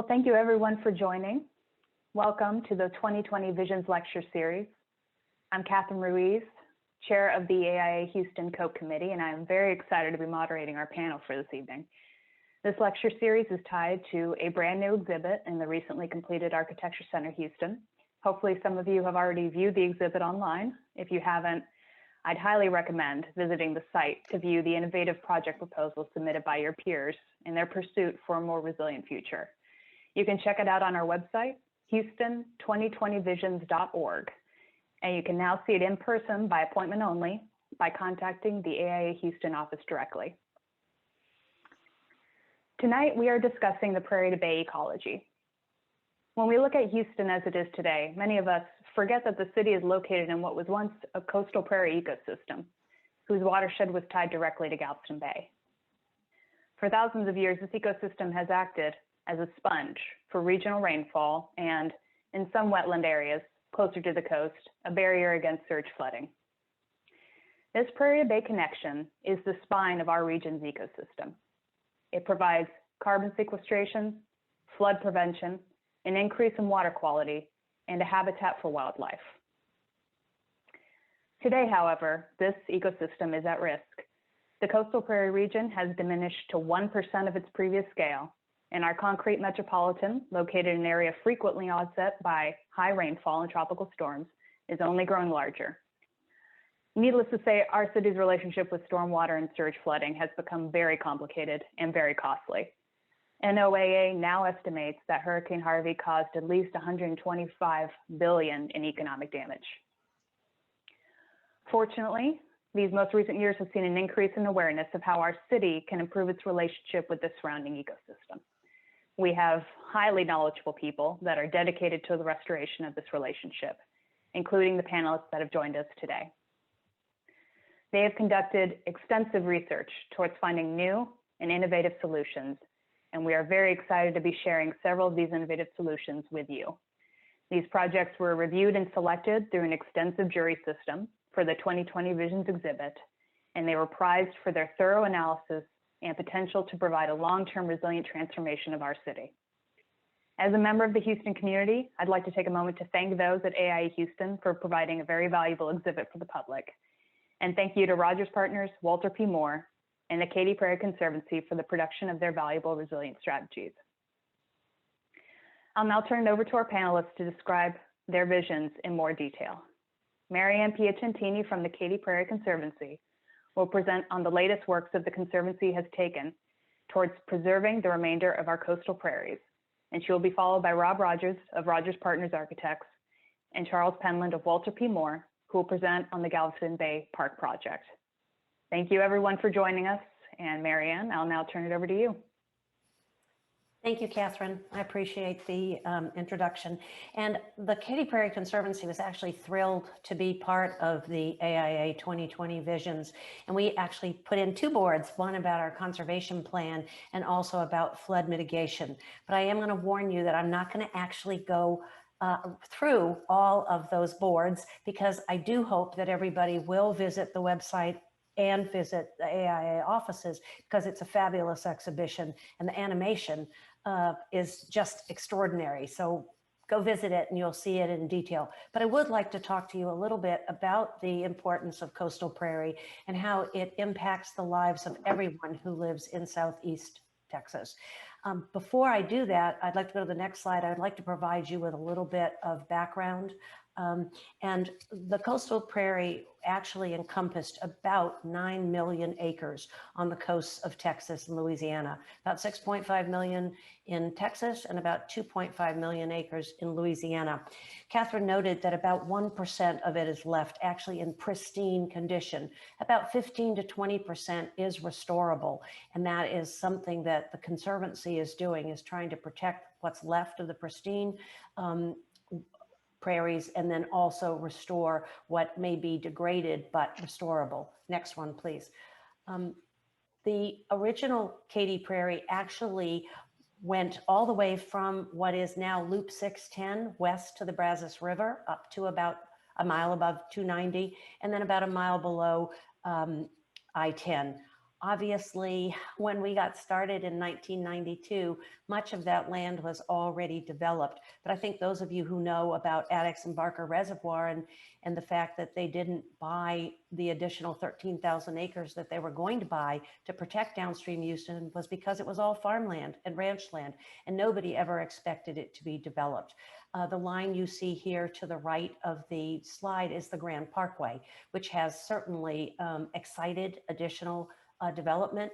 Well, thank you everyone for joining. Welcome to the 2020 Visions Lecture Series. I'm Catherine Ruiz, Chair of the AIA Houston COPE Committee, and I'm very excited to be moderating our panel for this evening. This lecture series is tied to a brand new exhibit in the recently completed Architecture Center Houston. Hopefully some of you have already viewed the exhibit online. If you haven't, I'd highly recommend visiting the site to view the innovative project proposals submitted by your peers in their pursuit for a more resilient future. You can check it out on our website, houston2020visions.org, and you can now see it in person by appointment only by contacting the AIA Houston office directly. Tonight, we are discussing the Prairie de Bay Ecology. When we look at Houston as it is today, many of us forget that the city is located in what was once a coastal prairie ecosystem, whose watershed was tied directly to Galveston Bay. For thousands of years, this ecosystem has acted as a sponge for regional rainfall and, in some wetland areas closer to the coast, a barrier against surge flooding. This Prairie de Bay connection is the spine of our region's ecosystem. It provides carbon sequestration, flood prevention, an increase in water quality, and a habitat for wildlife. Today, however, this ecosystem is at risk. The coastal prairie region has diminished to 1% of its previous scale, and our concrete metropolitan, located in an area frequently offset by high rainfall and tropical storms, is only growing larger. Needless to say, our city's relationship with stormwater and surge flooding has become very complicated and very costly. NOAA now estimates that Hurricane Harvey caused at least $125 billion in economic damage. Fortunately, these most recent years have seen an increase in awareness of how our city can improve its relationship with the surrounding ecosystem. We have highly knowledgeable people that are dedicated to the restoration of this relationship, including the panelists that have joined us today. They have conducted extensive research towards finding new and innovative solutions, and we are very excited to be sharing several of these innovative solutions with you. These projects were reviewed and selected through an extensive jury system for the 2020 Visions exhibit, and they were prized for their thorough analysis and potential to provide a long-term resilient transformation of our city. As a member of the Houston community, I'd like to take a moment to thank those at AIA Houston for providing a very valuable exhibit for the public. And thank you to Rogers Partners, Walter P. Moore, and the Katy Prairie Conservancy for the production of their valuable resilient strategies. I'll now turn it over to our panelists to describe their visions in more detail. Marianne Piacentini from the Katy Prairie Conservancy will present on the latest works that the Conservancy has taken towards preserving the remainder of our coastal prairies. And she will be followed by Rob Rogers of Rogers Partners Architects and Charles Penland of Walter P. Moore, who will present on the Galveston Bay Park project. Thank you everyone for joining us. And Marianne, I'll now turn it over to you. Thank you, Catherine. I appreciate the introduction. And the Katy Prairie Conservancy was actually thrilled to be part of the AIA 2020 Visions. And we actually put in two boards, one about our conservation plan and also about flood mitigation. But I am going to warn you that I'm not going to actually go through all of those boards, because I do hope that everybody will visit the website and visit the AIA offices, because it's a fabulous exhibition and the animation is just extraordinary. So go visit it and you'll see it in detail. But I would like to talk to you a little bit about the importance of coastal prairie and how it impacts the lives of everyone who lives in Southeast Texas. Before I do that, I'd like to go to the next slide. I'd like to provide you with a little bit of background. And the coastal prairie actually encompassed about 9 million acres on the coasts of Texas and Louisiana, about 6.5 million in Texas and about 2.5 million acres in Louisiana. Catherine noted that about 1% of it is left actually in pristine condition. About 15 to 20% is restorable. And that is something that the Conservancy is doing, is trying to protect what's left of the pristine prairies, and then also restore what may be degraded but restorable. Next one, please. The original Katy Prairie actually went all the way from what is now Loop 610 west to the Brazos River up to about a mile above 290, and then about a mile below I-10. Obviously, when we got started in 1992, much of that land was already developed. But I think those of you who know about Addicks and Barker Reservoir and the fact that they didn't buy the additional 13,000 acres that they were going to buy to protect downstream Houston was because it was all farmland and ranch land, and nobody ever expected it to be developed. The line you see here to the right of the slide is the Grand Parkway, which has certainly excited additional development.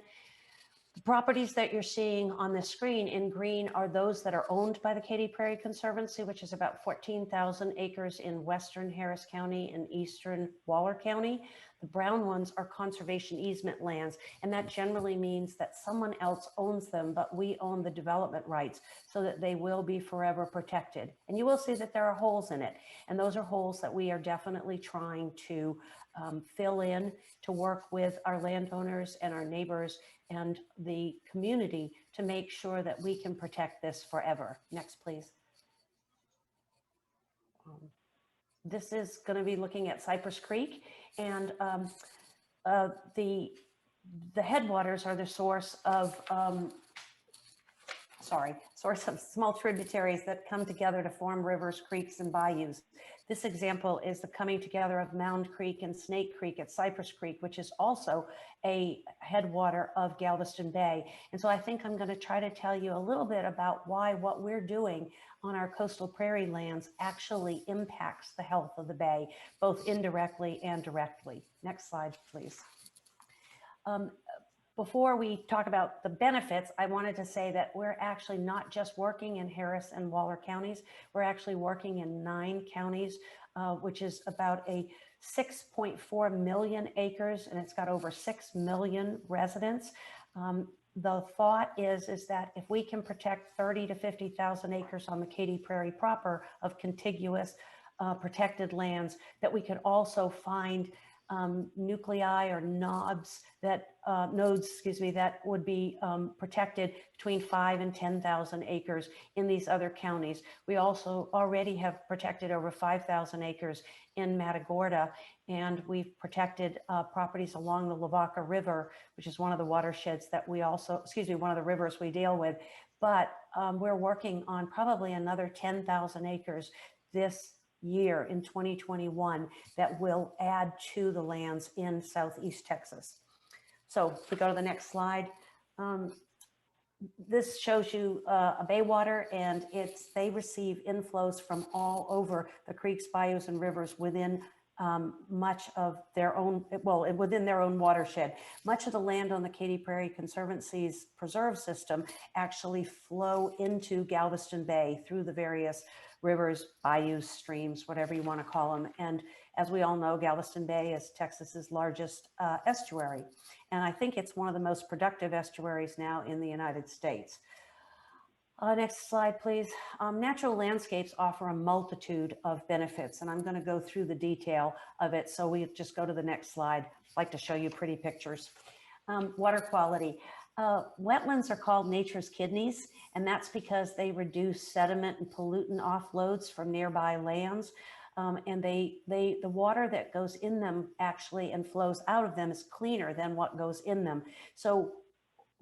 The properties that you're seeing on the screen in green are those that are owned by the Katy Prairie Conservancy, which is about 14,000 acres in western Harris County and eastern Waller County. The brown ones are conservation easement lands, and that generally means that someone else owns them, but we own the development rights so that they will be forever protected. And you will see that there are holes in it, and those are holes that we are definitely trying to fill in, to work with our landowners and our neighbors and the community to make sure that we can protect this forever. Next, please. This is going to be looking at Cypress Creek, and the headwaters are the source of small tributaries that come together to form rivers, creeks, and bayous. This example is the coming together of Mound Creek and Snake Creek at Cypress Creek, which is also a headwater of Galveston Bay. And so I think I'm going to try to tell you a little bit about why what we're doing on our coastal prairie lands actually impacts the health of the bay, both indirectly and directly. Next slide, please. Before we talk about the benefits, I wanted to say that we're actually not just working in Harris and Waller counties. We're actually working in 9 counties, which is about a 6.4 million acres, and it's got over 6 million residents. The thought is that if we can protect 30 to 50,000 acres on the Katy Prairie proper of contiguous protected lands, that we could also find nuclei or nodes that would be protected between 5 and 10,000 acres in these other counties. We also already have protected over 5,000 acres in Matagorda, and we've protected properties along the Lavaca River, which is one of the watersheds that we also, one of the rivers we deal with. But we're working on probably another 10,000 acres this year in 2021 that will add to the lands in Southeast Texas. So if we go to the next slide, this shows you a bay water, and they receive inflows from all over the creeks, bayous, and rivers within much of their own, within their own watershed. Much of the land on the Katy Prairie Conservancy's preserve system actually flow into Galveston Bay through the various rivers, bayous, streams, whatever you want to call them. And as we all know, Galveston Bay is Texas's largest estuary. And I think it's one of the most productive estuaries now in the United States. Next slide, please. Natural landscapes offer a multitude of benefits, and I'm going to go through the detail of it. So we just go to the next slide. I'd like to show you pretty pictures. Water quality. Wetlands are called nature's kidneys, and that's because they reduce sediment and pollutant offloads from nearby lands. And the water that goes in them actually and flows out of them is cleaner than what goes in them. So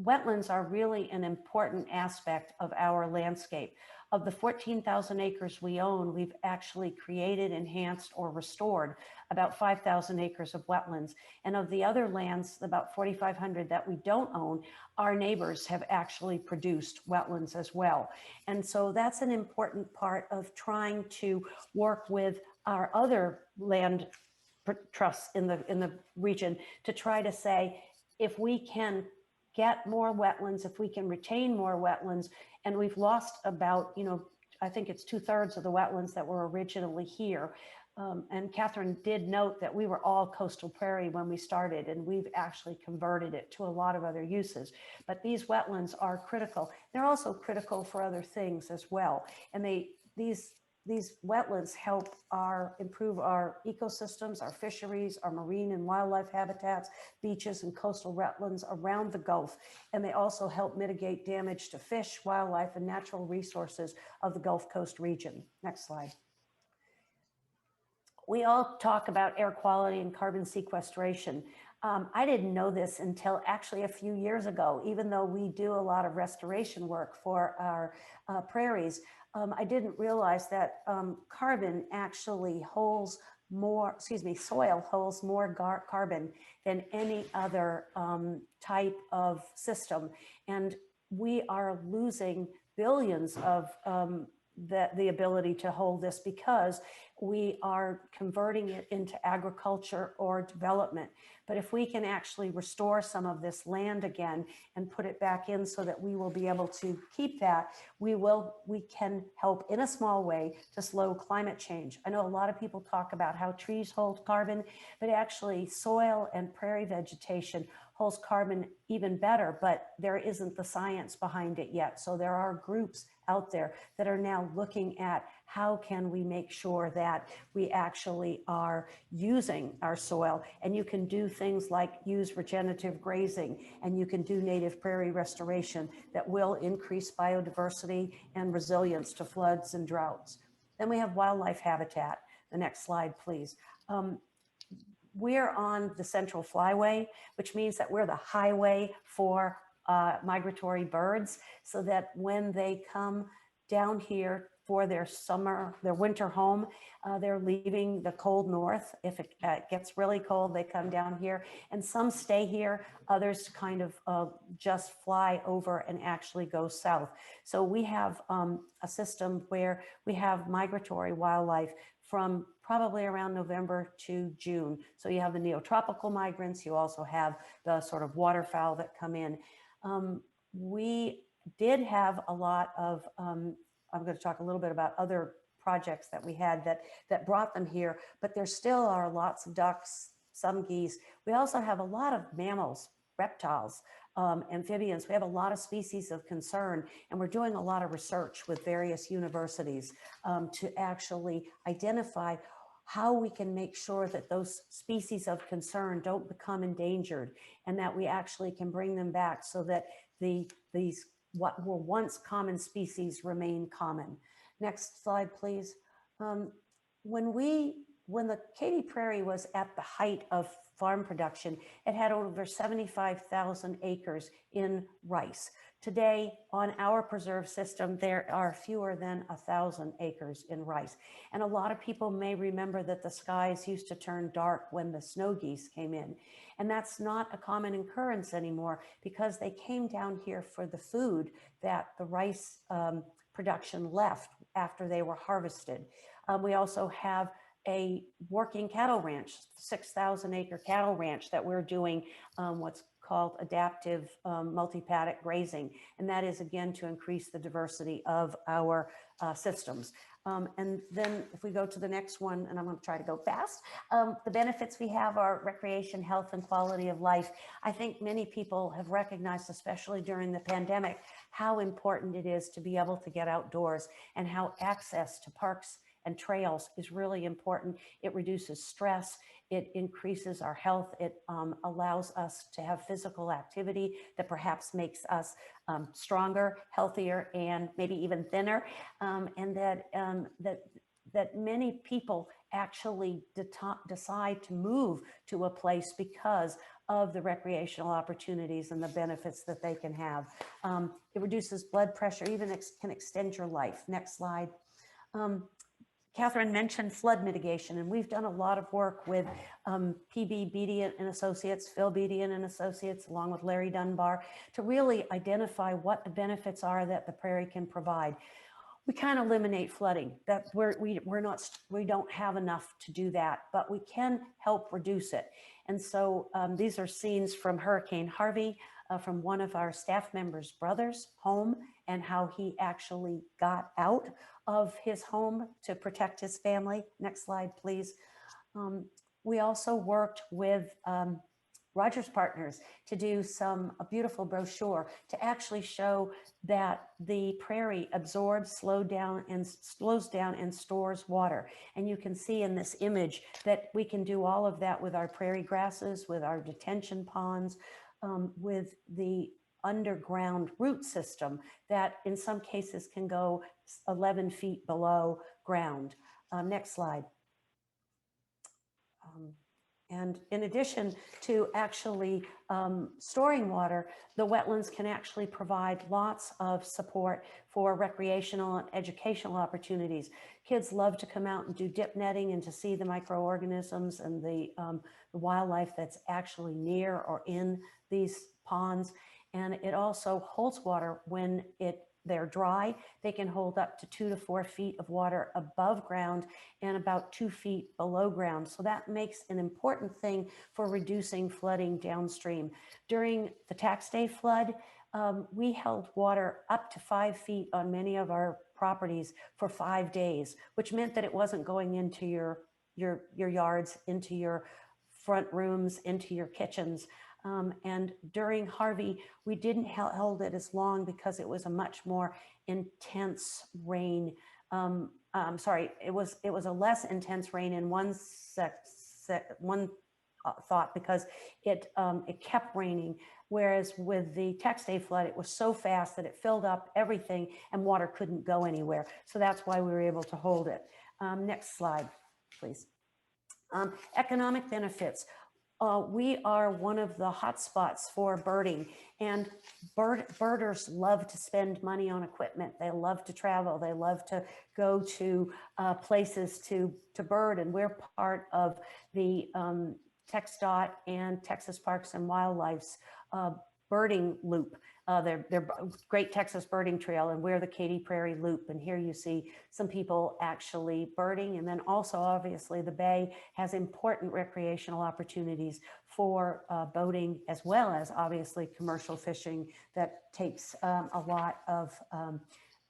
wetlands are really an important aspect of our landscape. Of the 14,000 acres we own, we've actually created, enhanced, or restored about 5,000 acres of wetlands. And of the other lands, about 4,500 that we don't own, our neighbors have actually produced wetlands as well. And so that's an important part of trying to work with our other land trusts in the region to try to say, if we can get more wetlands, if we can retain more wetlands, and we've lost about, I think it's 2/3 of the wetlands that were originally here. And Catherine did note that we were all coastal prairie when we started, and we've actually converted it to a lot of other uses. But these wetlands are critical. They're also critical for other things as well. And these wetlands help improve our ecosystems, our fisheries, our marine and wildlife habitats, beaches and coastal wetlands around the Gulf. And they also help mitigate damage to fish, wildlife, and natural resources of the Gulf Coast region. Next slide. We all talk about air quality and carbon sequestration. I didn't know this until actually a few years ago, even though we do a lot of restoration work for our prairies. I didn't realize that carbon actually holds more, excuse me, soil holds more carbon than any other type of system. And we are losing billions of the ability to hold this because we are converting it into agriculture or development. But if we can actually restore some of this land again and put it back in so that we will be able to keep that, we can help in a small way to slow climate change. I know a lot of people talk about how trees hold carbon, but actually soil and prairie vegetation holds carbon even better, but there isn't the science behind it yet. So there are groups out there that are now looking at how can we make sure that we actually are using our soil. And you can do things like use regenerative grazing, and you can do native prairie restoration that will increase biodiversity and resilience to floods and droughts. Then we have wildlife habitat. The next slide, please. We're on the Central Flyway, which means that we're the highway for migratory birds, so that when they come down here for their winter home, they're leaving the cold north. If it gets really cold, they come down here, and some stay here, others kind of just fly over and actually go south. So we have a system where we have migratory wildlife from probably around November to June. So you have the neotropical migrants, you also have the sort of waterfowl that come in. We did have a lot of, I'm going to talk a little bit about other projects that we had that brought them here, but there still are lots of ducks, some geese. We also have a lot of mammals, reptiles, amphibians. We have a lot of species of concern, and we're doing a lot of research with various universities to actually identify how we can make sure that those species of concern don't become endangered, and that we actually can bring them back so that these what were once common species remain common. Next slide, please. When the Katy Prairie was at the height of farm production, it had over 75,000 acres in rice. Today, on our preserve system, there are fewer than 1,000 acres in rice. And a lot of people may remember that the skies used to turn dark when the snow geese came in. And that's not a common occurrence anymore, because they came down here for the food that the rice production left after they were harvested. We also have a working cattle ranch, 6,000 acre cattle ranch that we're doing what's called adaptive multi-paddock grazing. And that is, again, to increase the diversity of our systems. And then if we go to the next one, and I'm going to try to go fast, the benefits we have are recreation, health, and quality of life. I think many people have recognized, especially during the pandemic, how important it is to be able to get outdoors, and how access to parks and trails is really important. It reduces stress, it increases our health, it allows us to have physical activity that perhaps makes us stronger, healthier, and maybe even thinner, and that many people actually decide to move to a place because of the recreational opportunities and the benefits that they can have. It reduces blood pressure, even can extend your life. Next slide. Catherine mentioned flood mitigation, and we've done a lot of work with PB Beatty and Associates, Phil Beatty and Associates, along with Larry Dunbar, to really identify what the benefits are that the prairie can provide. We can't eliminate flooding. That we don't have enough to do that, but we can help reduce it. And so these are scenes from Hurricane Harvey, from one of our staff members' brother's home, and how he actually got out of his home to protect his family. Next slide, please. We also worked with Rogers Partners to do a beautiful brochure to actually show that the prairie absorbs, slows down and stores water. And you can see in this image that we can do all of that with our prairie grasses, with our detention ponds, with the underground root system that in some cases can go 11 feet below ground. Next slide. And in addition to actually storing water, the wetlands can actually provide lots of support for recreational and educational opportunities. Kids love to come out and do dip netting and to see the microorganisms and the wildlife that's actually near or in these ponds. And it also holds water when they're dry. They can hold up to 2 to 4 feet of water above ground and about 2 feet below ground. So that makes an important thing for reducing flooding downstream. During the tax day flood, we held water up to 5 feet on many of our properties for 5 days, which meant that it wasn't going into your yards, into your front rooms, into your kitchens. And during Harvey, we didn't hold it as long because it was a much more intense rain. It was a less intense rain in one thought because it kept raining. Whereas with the tax day flood, it was so fast that it filled up everything and water couldn't go anywhere. So that's why we were able to hold it. Next slide, please. Economic benefits. We are one of the hotspots for birding, and birders love to spend money on equipment. They love to travel. They love to go to places to bird, and we're part of the TxDOT and Texas Parks and Wildlife's birding loop. They're Great Texas Birding Trail, and we're the Katy Prairie Loop. And here you see some people actually birding. And then also, obviously, the Bay has important recreational opportunities for boating, as well as obviously commercial fishing that takes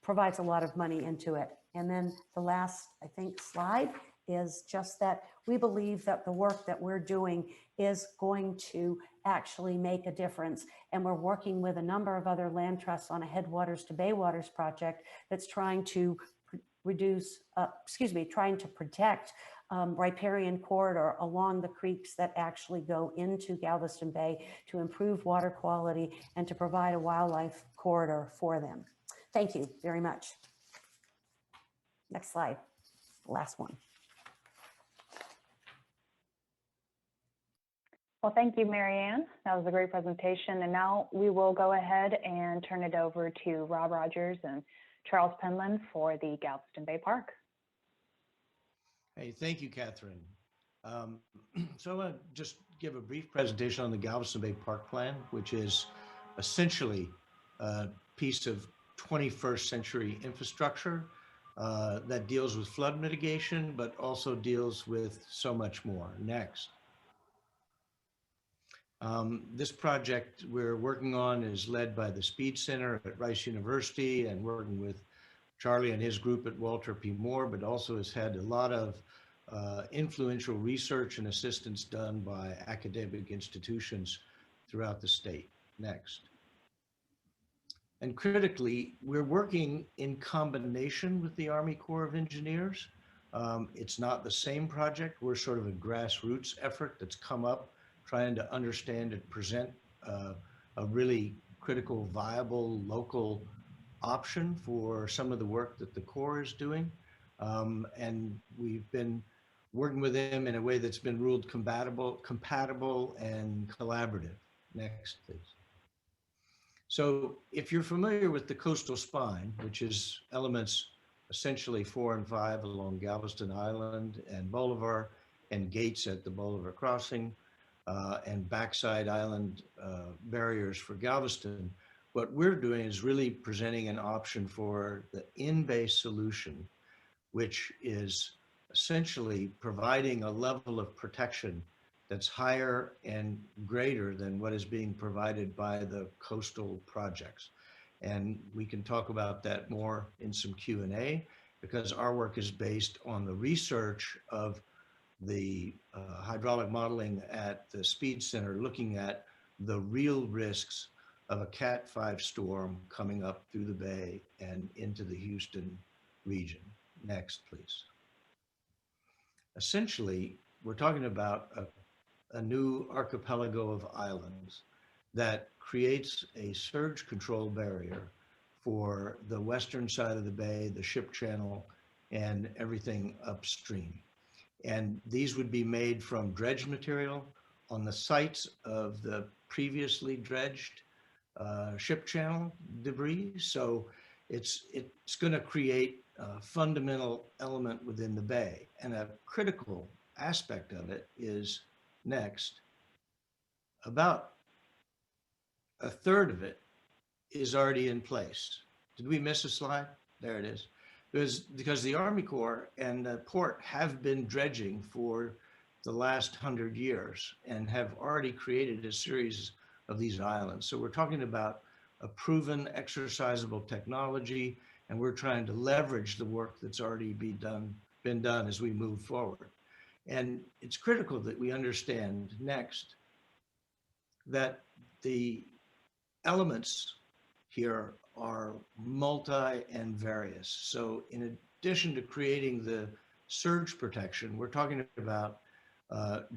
provides a lot of money into it. And then the last, I think, slide is just that we believe that the work that we're doing is going to actually make a difference. And we're working with a number of other land trusts on a headwaters to bay waters project that's trying to trying to protect riparian corridor along the creeks that actually go into Galveston Bay to improve water quality and to provide a wildlife corridor for them. Thank you very much. Next slide, last one. Well, thank you, Marianne. That was a great presentation. And now we will go ahead and turn it over to Rob Rogers and Charles Penland for the Galveston Bay Park. Hey, thank you, Catherine. So I want to just give a brief presentation on the Galveston Bay Park Plan, which is essentially a piece of 21st century infrastructure that deals with flood mitigation, but also deals with so much more. Next. This project we're working on is led by the Speed Center at Rice University and working with Charlie and his group at Walter P. Moore, but also has had a lot of influential research and assistance done by academic institutions throughout the state. Next. And critically, we're working in combination with the Army Corps of Engineers. It's not the same project. We're sort of a grassroots effort that's come up trying to understand and present a really critical, viable local option for some of the work that the Corps is doing. And we've been working with them in a way that's been ruled compatible and collaborative. Next, please. So if you're familiar with the coastal spine, which is elements essentially 4 and 5 along Galveston Island and Bolivar, and gates at the Bolivar crossing, and backside island barriers for Galveston, what we're doing is really presenting an option for the in-bay solution, which is essentially providing a level of protection that's higher and greater than what is being provided by the coastal projects. And we can talk about that more in some Q&A, because our work is based on the research of the hydraulic modeling at the Speed Center, looking at the real risks of a Cat 5 storm coming up through the Bay and into the Houston region. Next, please. Essentially, we're talking about a new archipelago of islands that creates a surge control barrier for the western side of the bay, the ship channel, and everything upstream. And these would be made from dredged material on the sites of the previously dredged ship channel debris. So it's going to create a fundamental element within the bay. And a critical aspect of it is next, about a third of it is already in place. Did we miss a slide? There it is. Because the Army Corps and the port have been dredging for the last 100 years and have already created a series of these islands. So we're talking about a proven exercisable technology, and we're trying to leverage the work that's already been done as we move forward. And it's critical that we understand next that the elements here are multi and various. So in addition to creating the surge protection, we're talking about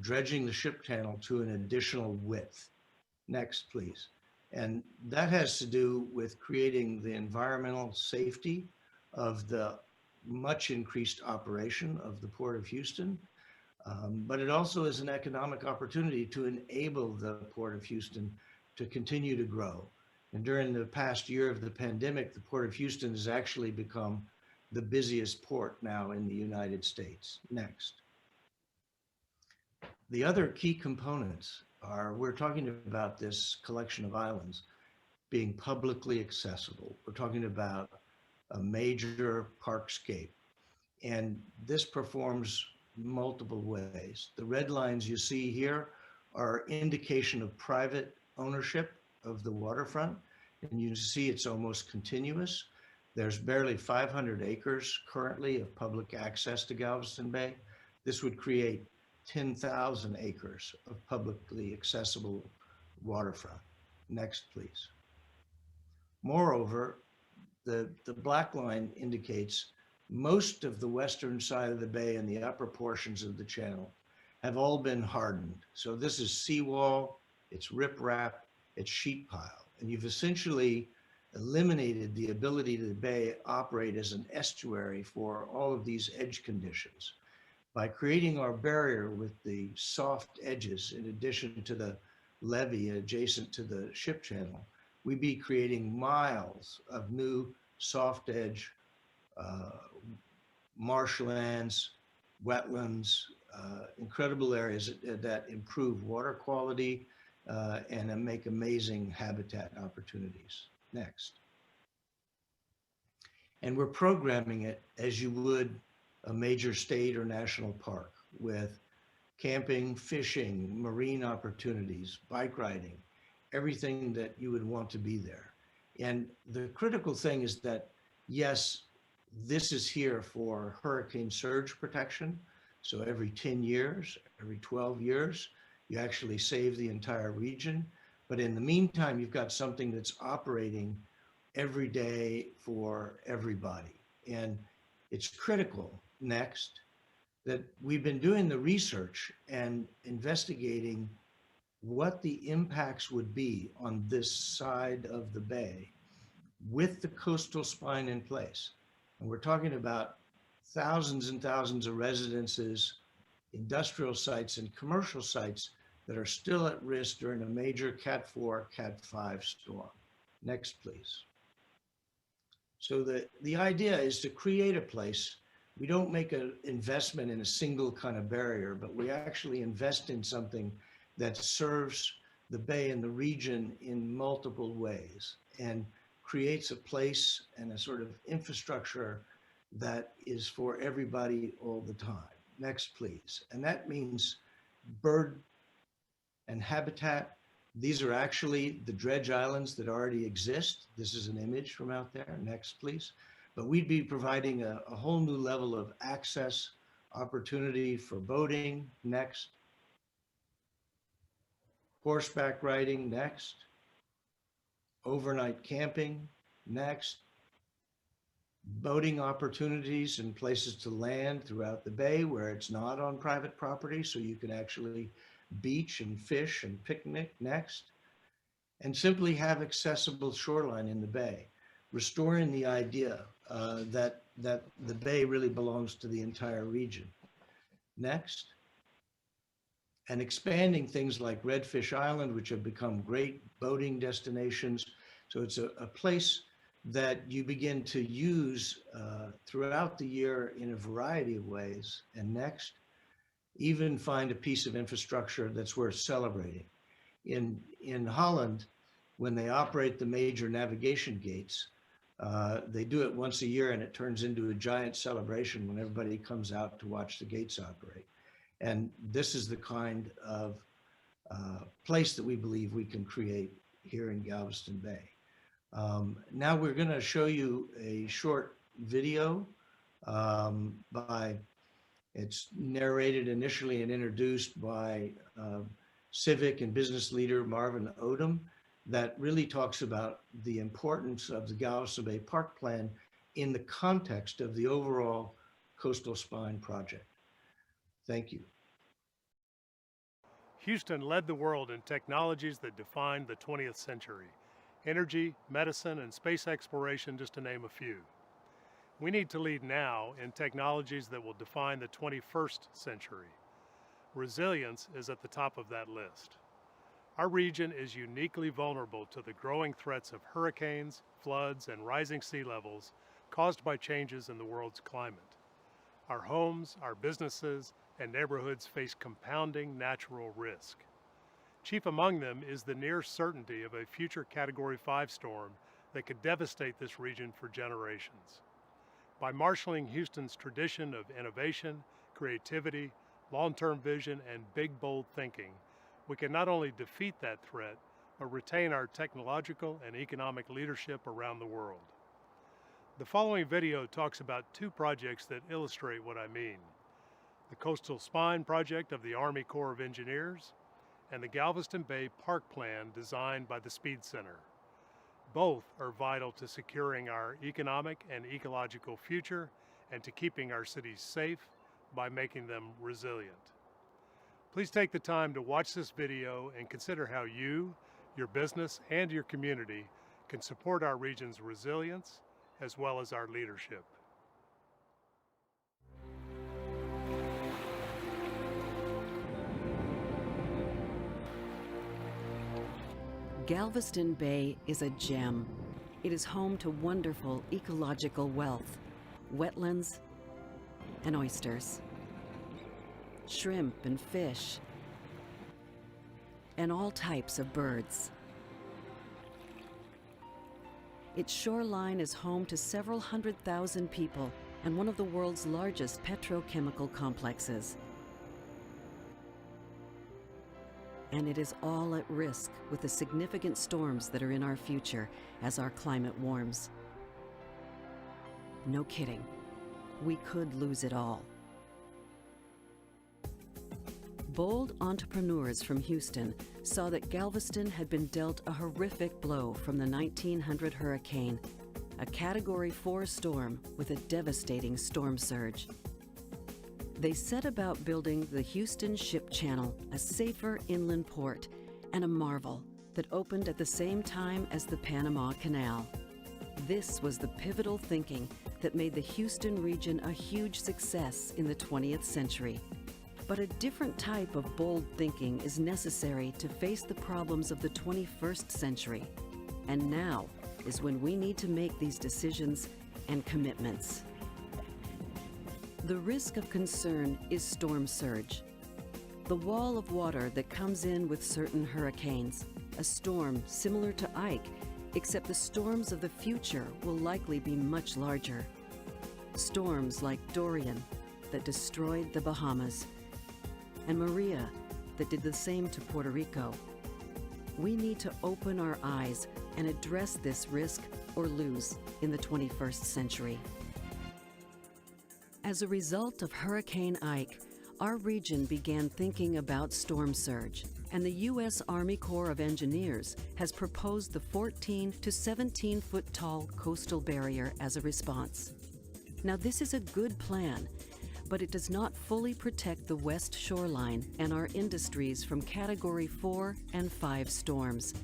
dredging the ship channel to an additional width. Next, please. And that has to do with creating the environmental safety of the much increased operation of the Port of Houston. But it also is an economic opportunity to enable the Port of Houston to continue to grow. And during the past year of the pandemic, the Port of Houston has actually become the busiest port now in the United States. Next. The other key components are, we're talking about this collection of islands being publicly accessible. We're talking about a major parkscape. And this performs multiple ways. The red lines you see here are indication of private ownership of the waterfront, and you see it's almost continuous. There's barely 500 acres currently of public access to Galveston Bay. This would create 10,000 acres of publicly accessible waterfront. Next, please. Moreover, the black line indicates most of the western side of the bay and the upper portions of the channel have all been hardened. So this is seawall, it's riprap, it's sheet pile. And you've essentially eliminated the ability to the bay operate as an estuary for all of these edge conditions. By creating our barrier with the soft edges, in addition to the levee adjacent to the ship channel, we'd be creating miles of new soft edge marshlands, wetlands, incredible areas that improve water quality and make amazing habitat opportunities. Next. And we're programming it as you would a major state or national park, with camping, fishing, marine opportunities, bike riding, everything that you would want to be there. And the critical thing is that, yes, this is here for hurricane surge protection. So every 10 years, every 12 years, you actually save the entire region. But in the meantime, you've got something that's operating every day for everybody. And it's critical, next, that we've been doing the research and investigating what the impacts would be on this side of the bay with the coastal spine in place. And we're talking about thousands and thousands of residences, industrial sites, and commercial sites that are still at risk during a major Cat 4, Cat 5 storm. Next, please. So the idea is to create a place. We don't make an investment in a single kind of barrier, but we actually invest in something that serves the bay and the region in multiple ways and creates a place and a sort of infrastructure that is for everybody all the time. Next, please. And that means bird and habitat. These are actually the dredge islands that already exist. This is an image from out there. Next, please. But we'd be providing a whole new level of access opportunity for boating. Next. Horseback riding. Next. Overnight camping. Next. Boating opportunities and places to land throughout the bay where it's not on private property, so you can actually beach and fish and picnic. Next. And simply have accessible shoreline in the bay, restoring the idea that the bay really belongs to the entire region. Next. And expanding things like Redfish Island, which have become great boating destinations. So it's a place that you begin to use throughout the year in a variety of ways. And next, even find a piece of infrastructure that's worth celebrating. In Holland, when they operate the major navigation gates, they do it once a year and it turns into a giant celebration when everybody comes out to watch the gates operate. And this is the kind of place that we believe we can create here in Galveston Bay. Now we're going to show you a short video it's narrated initially and introduced by civic and business leader Marvin Odom, that really talks about the importance of the Galveston Bay Park Plan in the context of the overall Coastal Spine project. Thank you. Houston led the world in technologies that defined the 20th century. Energy, medicine, and space exploration, just to name a few. We need to lead now in technologies that will define the 21st century. Resilience is at the top of that list. Our region is uniquely vulnerable to the growing threats of hurricanes, floods, and rising sea levels caused by changes in the world's climate. Our homes, our businesses, and neighborhoods face compounding natural risk. Chief among them is the near certainty of a future Category 5 storm that could devastate this region for generations. By marshaling Houston's tradition of innovation, creativity, long-term vision, and big, bold thinking, we can not only defeat that threat, but retain our technological and economic leadership around the world. The following video talks about two projects that illustrate what I mean. The Coastal Spine project of the Army Corps of Engineers and the Galveston Bay Park Plan designed by the Speed Center. Both are vital to securing our economic and ecological future and to keeping our cities safe by making them resilient. Please take the time to watch this video and consider how you, your business, and your community can support our region's resilience as well as our leadership. Galveston Bay is a gem. It is home to wonderful ecological wealth, wetlands and oysters, shrimp and fish, and all types of birds. Its shoreline is home to several 100,000 people and one of the world's largest petrochemical complexes. And it is all at risk with the significant storms that are in our future as our climate warms. No kidding, we could lose it all. Bold entrepreneurs from Houston saw that Galveston had been dealt a horrific blow from the 1900 hurricane, a Category 4 storm with a devastating storm surge. They set about building the Houston Ship Channel, a safer inland port, and a marvel that opened at the same time as the Panama Canal. This was the pivotal thinking that made the Houston region a huge success in the 20th century. But a different type of bold thinking is necessary to face the problems of the 21st century. And now is when we need to make these decisions and commitments. The risk of concern is storm surge. The wall of water that comes in with certain hurricanes, a storm similar to Ike, except the storms of the future will likely be much larger. Storms like Dorian that destroyed the Bahamas, and Maria that did the same to Puerto Rico. We need to open our eyes and address this risk or lose in the 21st century. As a result of Hurricane Ike, our region began thinking about storm surge, and the U.S. Army Corps of Engineers has proposed the 14 to 17 foot tall coastal barrier as a response. Now, this is a good plan, but it does not fully protect the west shoreline and our industries from Category 4 and 5 storms,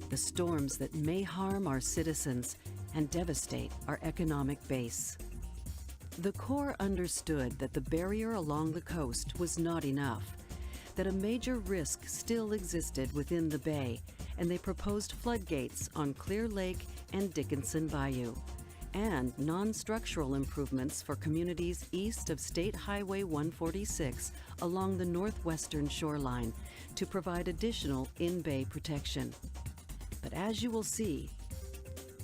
the storms that may harm our citizens and devastate our economic base. The Corps understood that the barrier along the coast was not enough, that a major risk still existed within the bay, and they proposed floodgates on Clear Lake and Dickinson Bayou, and non-structural improvements for communities east of State Highway 146 along the northwestern shoreline to provide additional in-bay protection. But as you will see,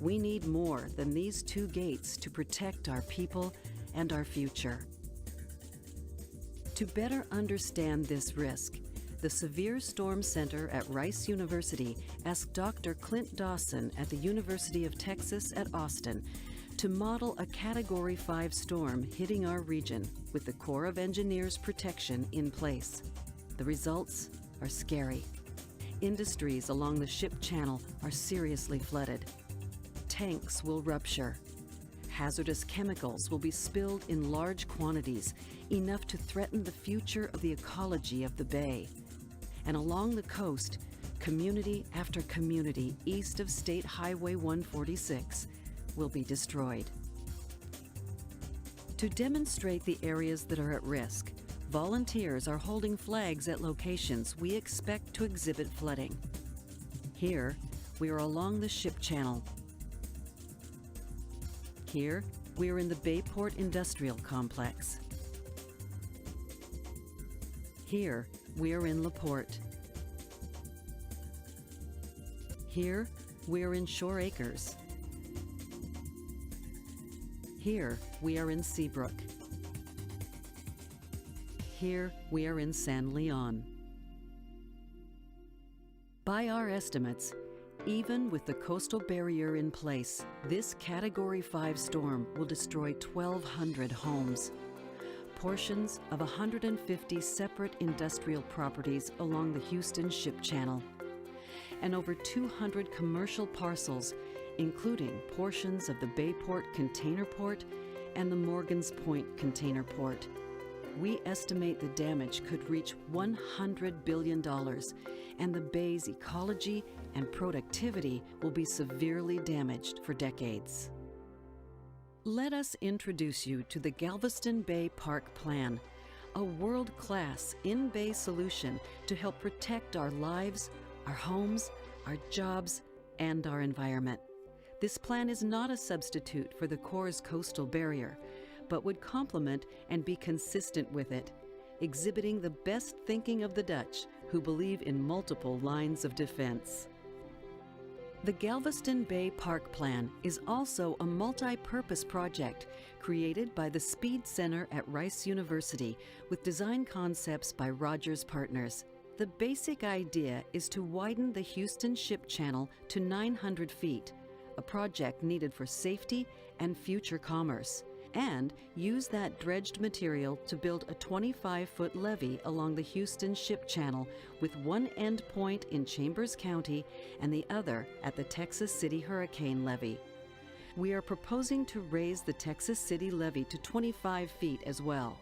we need more than these two gates to protect our people and our future. To better understand this risk, the Severe Storm Center at Rice University asked Dr. Clint Dawson at the University of Texas at Austin to model a Category 5 storm hitting our region with the Corps of Engineers protection in place. The results are scary. Industries along the ship channel are seriously flooded. Tanks will rupture. Hazardous chemicals will be spilled in large quantities, enough to threaten the future of the ecology of the bay. And along the coast, community after community east of State Highway 146 will be destroyed. To demonstrate the areas that are at risk, volunteers are holding flags at locations we expect to exhibit flooding. Here, we are along the ship channel. Here, we are in the Bayport Industrial Complex. Here, we are in LaPorte. Here, we are in Shore Acres. Here, we are in Seabrook. Here, we are in San Leon. By our estimates, even with the coastal barrier in place, this Category 5 storm will destroy 1,200 homes, portions of 150 separate industrial properties along the Houston Ship Channel, and over 200 commercial parcels, including portions of the Bayport Container Port and the Morgan's Point Container Port. We estimate the damage could reach $100 billion, and the bay's ecology and productivity will be severely damaged for decades. Let us introduce you to the Galveston Bay Park Plan, a world-class in-bay solution to help protect our lives, our homes, our jobs, and our environment. This plan is not a substitute for the Corps' coastal barrier, but would complement and be consistent with it, exhibiting the best thinking of the Dutch, who believe in multiple lines of defense. The Galveston Bay Park Plan is also a multi-purpose project created by the Speed Center at Rice University with design concepts by Rogers Partners. The basic idea is to widen the Houston Ship Channel to 900 feet, a project needed for safety and future commerce, and use that dredged material to build a 25-foot levee along the Houston Ship Channel with one end point in Chambers County and the other at the Texas City Hurricane Levee. We are proposing to raise the Texas City Levee to 25 feet as well.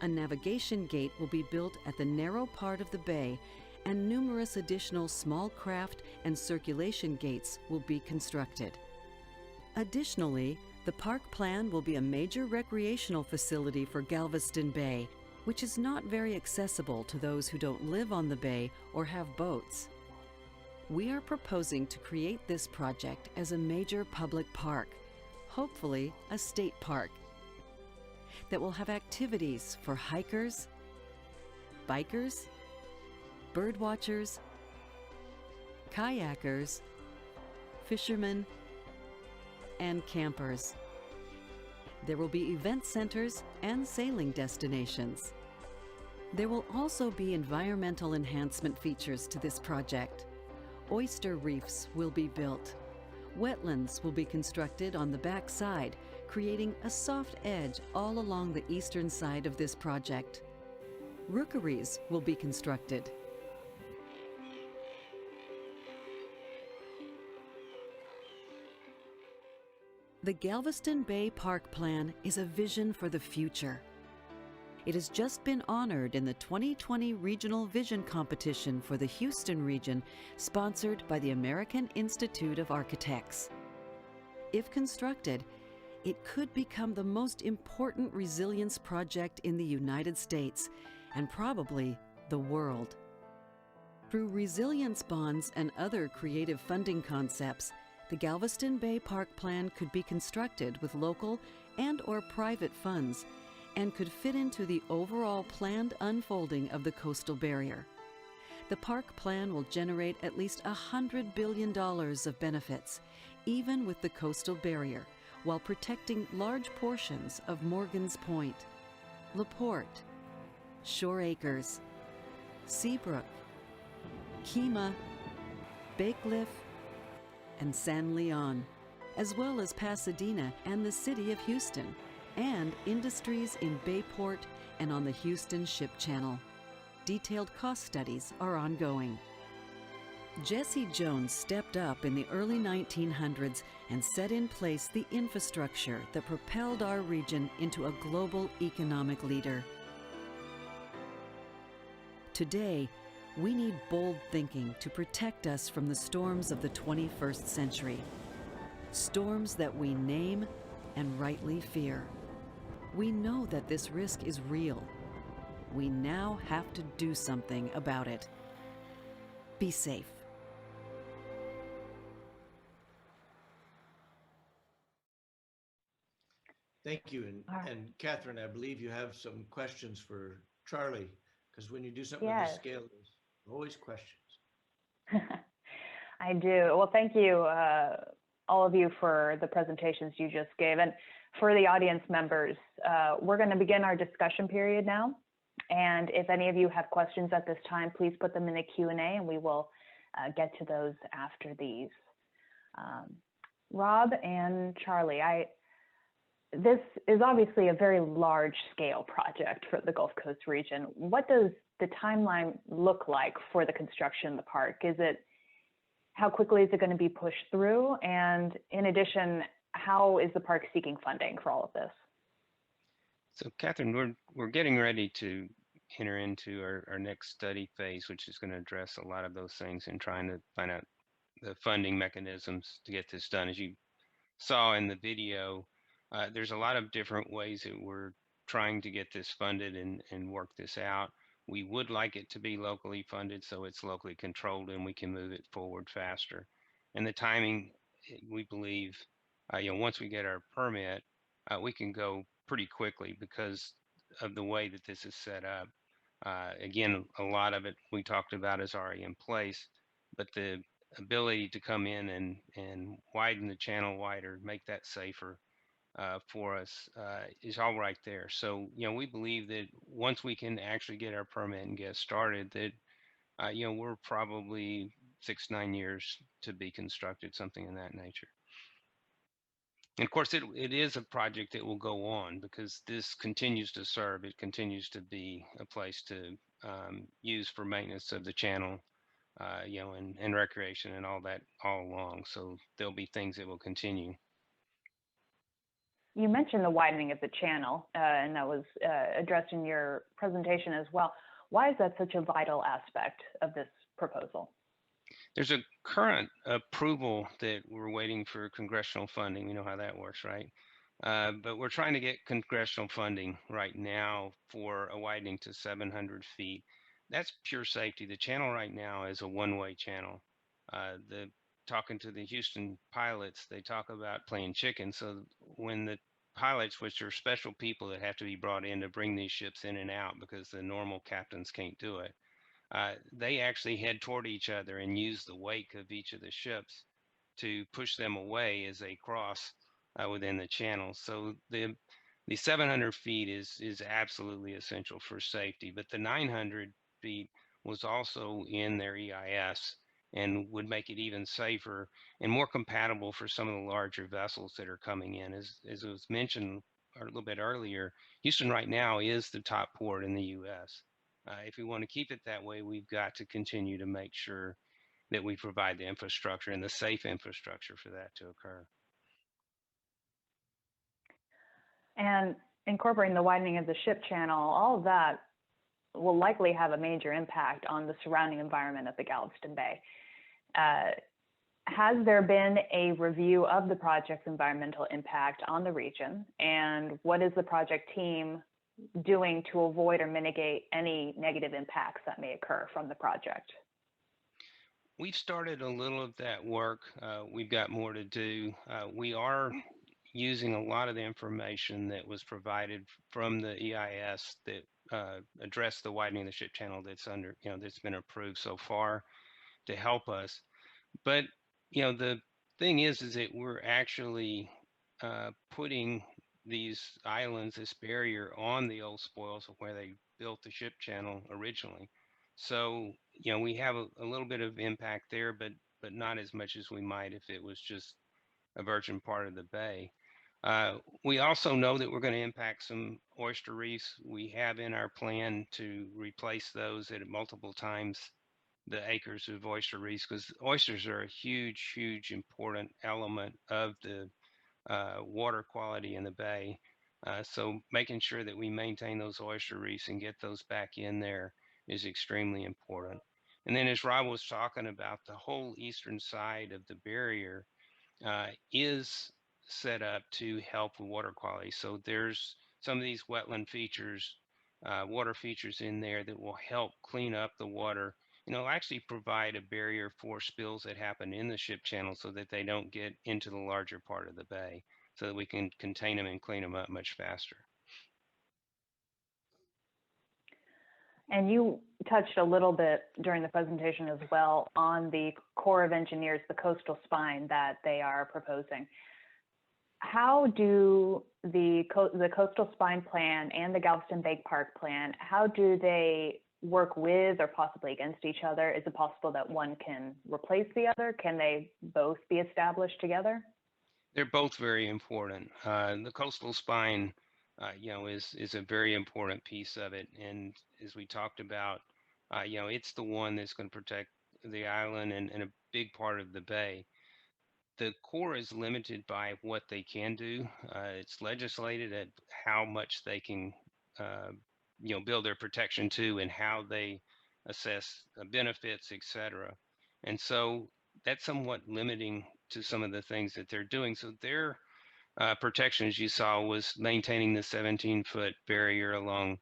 A navigation gate will be built at the narrow part of the bay, and numerous additional small craft and circulation gates will be constructed. Additionally, the park plan will be a major recreational facility for Galveston Bay, which is not very accessible to those who don't live on the bay or have boats. We are proposing to create this project as a major public park, hopefully a state park, that will have activities for hikers, bikers, birdwatchers, kayakers, fishermen, and campers. There will be event centers and sailing destinations. There will also be environmental enhancement features to this project. Oyster reefs will be built. Wetlands will be constructed on the back side, creating a soft edge all along the eastern side of this project. Rookeries will be constructed. The Galveston Bay Park Plan is a vision for the future. It has just been honored in the 2020 Regional Vision Competition for the Houston region, sponsored by the American Institute of Architects. If constructed, it could become the most important resilience project in the United States and probably the world. Through resilience bonds and other creative funding concepts, the Galveston Bay Park Plan could be constructed with local and/or private funds and could fit into the overall planned unfolding of the coastal barrier. The park plan will generate at least $100 billion of benefits, even with the coastal barrier, while protecting large portions of Morgan's Point, LaPorte, Shore Acres, Seabrook, Kemah, Bakeliff, and San Leon, as well as Pasadena and the city of Houston, and industries in Bayport and on the Houston Ship Channel. Detailed cost studies are ongoing. Jesse Jones stepped up in the early 1900s and set in place the infrastructure that propelled our region into a global economic leader. Today, we need bold thinking to protect us from the storms of the 21st century. Storms that we name and rightly fear. We know that this risk is real. We now have to do something about it. Be safe. Thank you. And Catherine, I believe you have some questions for Charlie, because when you do something of this scale, there's always questions. I do. Well, thank you, all of you, for the presentations you just gave. And for the audience members, we're going to begin our discussion period now. And if any of you have questions at this time, please put them in the Q&A and we will get to those after these. Rob and Charlie, this is obviously a very large scale project for the Gulf Coast region. What does the timeline look like for the construction of the park? How quickly is it going to be pushed through? And in addition, how is the park seeking funding for all of this? So Catherine, we're getting ready to enter into our next study phase, which is going to address a lot of those things and trying to find out the funding mechanisms to get this done. As you saw in the video, there's a lot of different ways that we're trying to get this funded and work this out. We would like it to be locally funded so it's locally controlled and we can move it forward faster. And the timing, we believe, once we get our permit, we can go pretty quickly because of the way that this is set up. Again, a lot of it we talked about is already in place, but the ability to come in and widen the channel wider, make that safer for us is all right there. So, we believe that once we can actually get our permit and get started, that, we're probably 6-9 years to be constructed, something in that nature. And of course, it is a project that will go on because this continues to serve. It continues to be a place to use for maintenance of the channel, and recreation and all that all along. So there'll be things that will continue. You mentioned the widening of the channel, and that was addressed in your presentation as well. Why is that such a vital aspect of this proposal? There's a current approval that we're waiting for congressional funding. We know how that works, right? But we're trying to get congressional funding right now for a widening to 700 feet. That's pure safety. The channel right now is a one-way channel. Talking to the Houston pilots, they talk about playing chicken. So when the pilots, which are special people that have to be brought in to bring these ships in and out because the normal captains can't do it, they actually head toward each other and use the wake of each of the ships to push them away as they cross within the channel. So the 700 feet is absolutely essential for safety, but the 900 feet was also in their EIS and would make it even safer and more compatible for some of the larger vessels that are coming in. As it was mentioned a little bit earlier, Houston right now is the top port in the U.S. If we want to keep it that way, we've got to continue to make sure that we provide the infrastructure and the safe infrastructure for that to occur. And incorporating the widening of the ship channel, all of that will likely have a major impact on the surrounding environment of the Galveston Bay. Has there been a review of the project's environmental impact on the region? And what is the project team doing to avoid or mitigate any negative impacts that may occur from the project? We've started a little of that work. We've got more to do. We are using a lot of the information that was provided from the EIS that addressed the widening of the ship channel that's under, that's been approved so far to help us. But, the thing is that we're actually putting these islands, this barrier on the old spoils of where they built the ship channel originally. So, we have a little bit of impact there, but not as much as we might if it was just a virgin part of the bay. We also know that we're going to impact some oyster reefs. We have in our plan to replace those at multiple times the acres of oyster reefs, because oysters are a huge important element of the water quality in the bay. So making sure that we maintain those oyster reefs and get those back in there is extremely important. And then as Rob was talking about, the whole eastern side of the barrier is set up to help with water quality. So there's some of these wetland features, water features in there that will help clean up the water. Actually provide a barrier for spills that happen in the ship channel so that they don't get into the larger part of the bay, so that we can contain them and clean them up much faster. And you touched a little bit during the presentation as well on the Corps of Engineers, the coastal spine that they are proposing. How do the coastal spine plan and the Galveston Bay Park plan, how do they work with or possibly against each other? Is it possible that one can replace the other? Can they both be established together? They're both very important. The coastal spine, is a very important piece of it. And as we talked about, it's the one that's going to protect the island and a big part of the bay. The Corps is limited by what they can do. It's legislated at how much they can, build their protection to and how they assess benefits, etc. And so that's somewhat limiting to some of the things that they're doing. So their protection, as you saw, was maintaining the 17-foot barrier along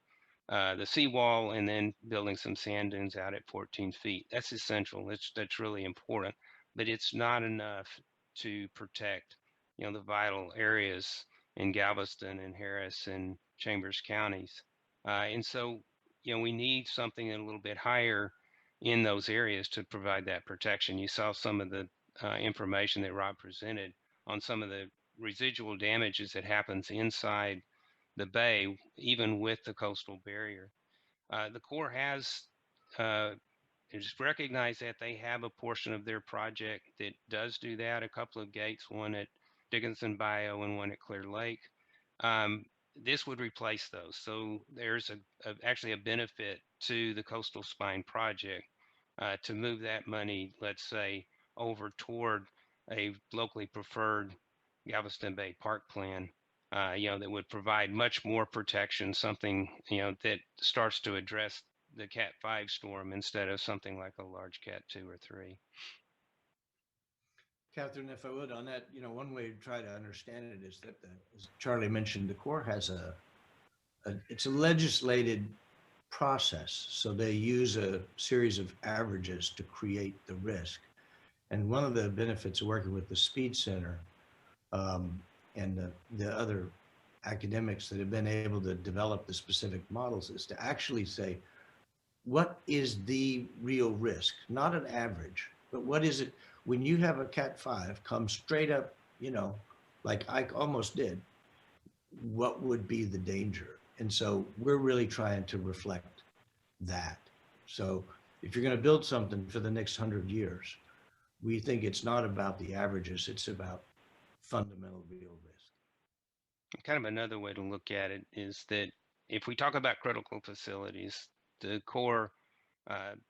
the seawall and then building some sand dunes out at 14 feet. That's essential. That's really important, but it's not enough to protect, the vital areas in Galveston and Harris and Chambers counties. And so, we need something a little bit higher in those areas to provide that protection. You saw some of the information that Rob presented on some of the residual damages that happens inside the bay, even with the coastal barrier. The Corps has just recognized that they have a portion of their project that does do that. A couple of gates, one at Dickinson Bayou and one at Clear Lake. This would replace those. So there's actually a benefit to the coastal spine project to move that money, let's say, over toward a locally preferred Galveston Bay Park plan, that would provide much more protection, something, that starts to address the Cat 5 storm instead of something like a large Cat 2 or 3. Catherine, if I would, on that, one way to try to understand it is that, as Charlie mentioned, the Corps has it's a legislated process. So they use a series of averages to create the risk. And one of the benefits of working with the Speed Center and the other academics that have been able to develop the specific models is to actually say, what is the real risk? Not an average, but what is it when you have a Cat 5 come straight up, like Ike almost did, what would be the danger? And so we're really trying to reflect that. So if you're going to build something for the next 100 years, we think it's not about the averages, it's about fundamental real risk. Kind of another way to look at it is that if we talk about critical facilities, the Corps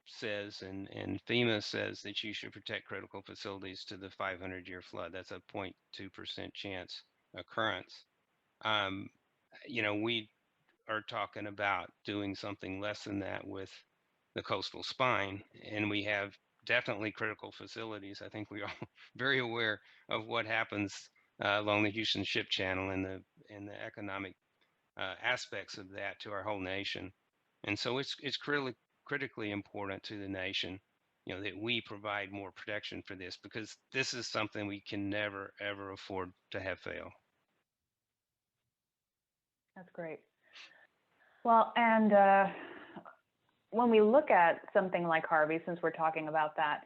says and FEMA says that you should protect critical facilities to the 500-year flood. That's a 0.2% chance occurrence. We are talking about doing something less than that with the coastal spine, and we have definitely critical facilities. I think we are very aware of what happens along the Houston Ship Channel and the economic aspects of that to our whole nation. And so it's critically important to the nation, you know, that we provide more protection for this, because this is something we can never ever afford to have fail. That's great. Well, and when we look at something like Harvey, since we're talking about that,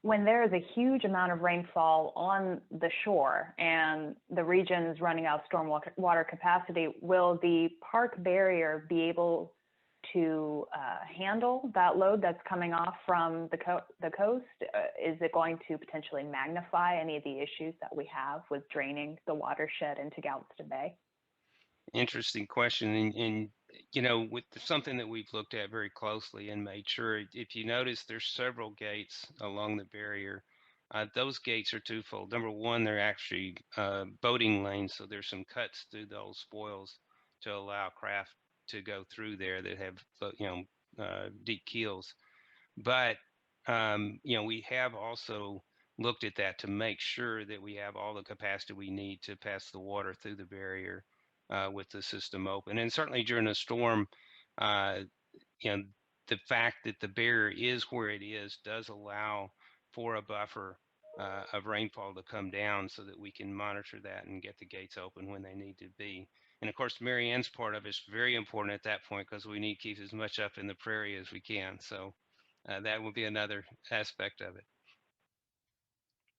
when there is a huge amount of rainfall on the shore and the region's running out of stormwater capacity, will the park barrier be able to handle that load that's coming off from the coast? Is it going to potentially magnify any of the issues that we have with draining the watershed into Galveston Bay? Interesting question. And you know, with something that we've looked at very closely and made sure, if you notice, there's several gates along the barrier. Those gates are twofold. Number one, they're actually boating lanes, so there's some cuts through those spoils to allow craft to go through there that have, you know, deep keels. But you know, we have also looked at that to make sure that we have all the capacity we need to pass the water through the barrier with the system open. And certainly during a storm, you know, the fact that the barrier is where it is does allow for a buffer of rainfall to come down so that we can monitor that and get the gates open when they need to be. And of course, Marianne's part of it's very important at that point, because we need to keep as much up in the prairie as we can. So that will be another aspect of it.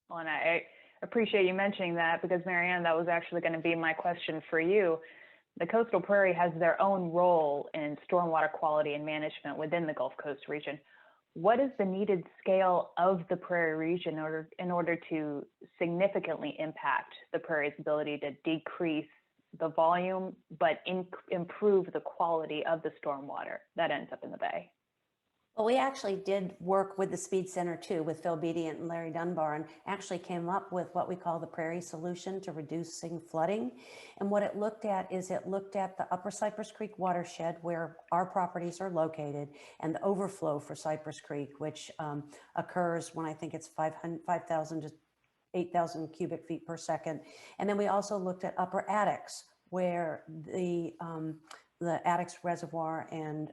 Well, and I appreciate you mentioning that, because Marianne, that was actually going to be my question for you. The coastal prairie has their own role in stormwater quality and management within the Gulf Coast region. What is the needed scale of the prairie region in order to significantly impact the prairie's ability to decrease the volume, but improve the quality of the stormwater that ends up in the bay? Well, we actually did work with the Speed Center too, with Phil Bedient and Larry Dunbar, and actually came up with what we call the Prairie Solution to reducing flooding. And what it looked at is it looked at the Upper Cypress Creek watershed, where our properties are located, and the overflow for Cypress Creek, which occurs when I think it's 5,000 to 8,000 cubic feet per second. And then we also looked at Upper Addicks, where the Addicks Reservoir and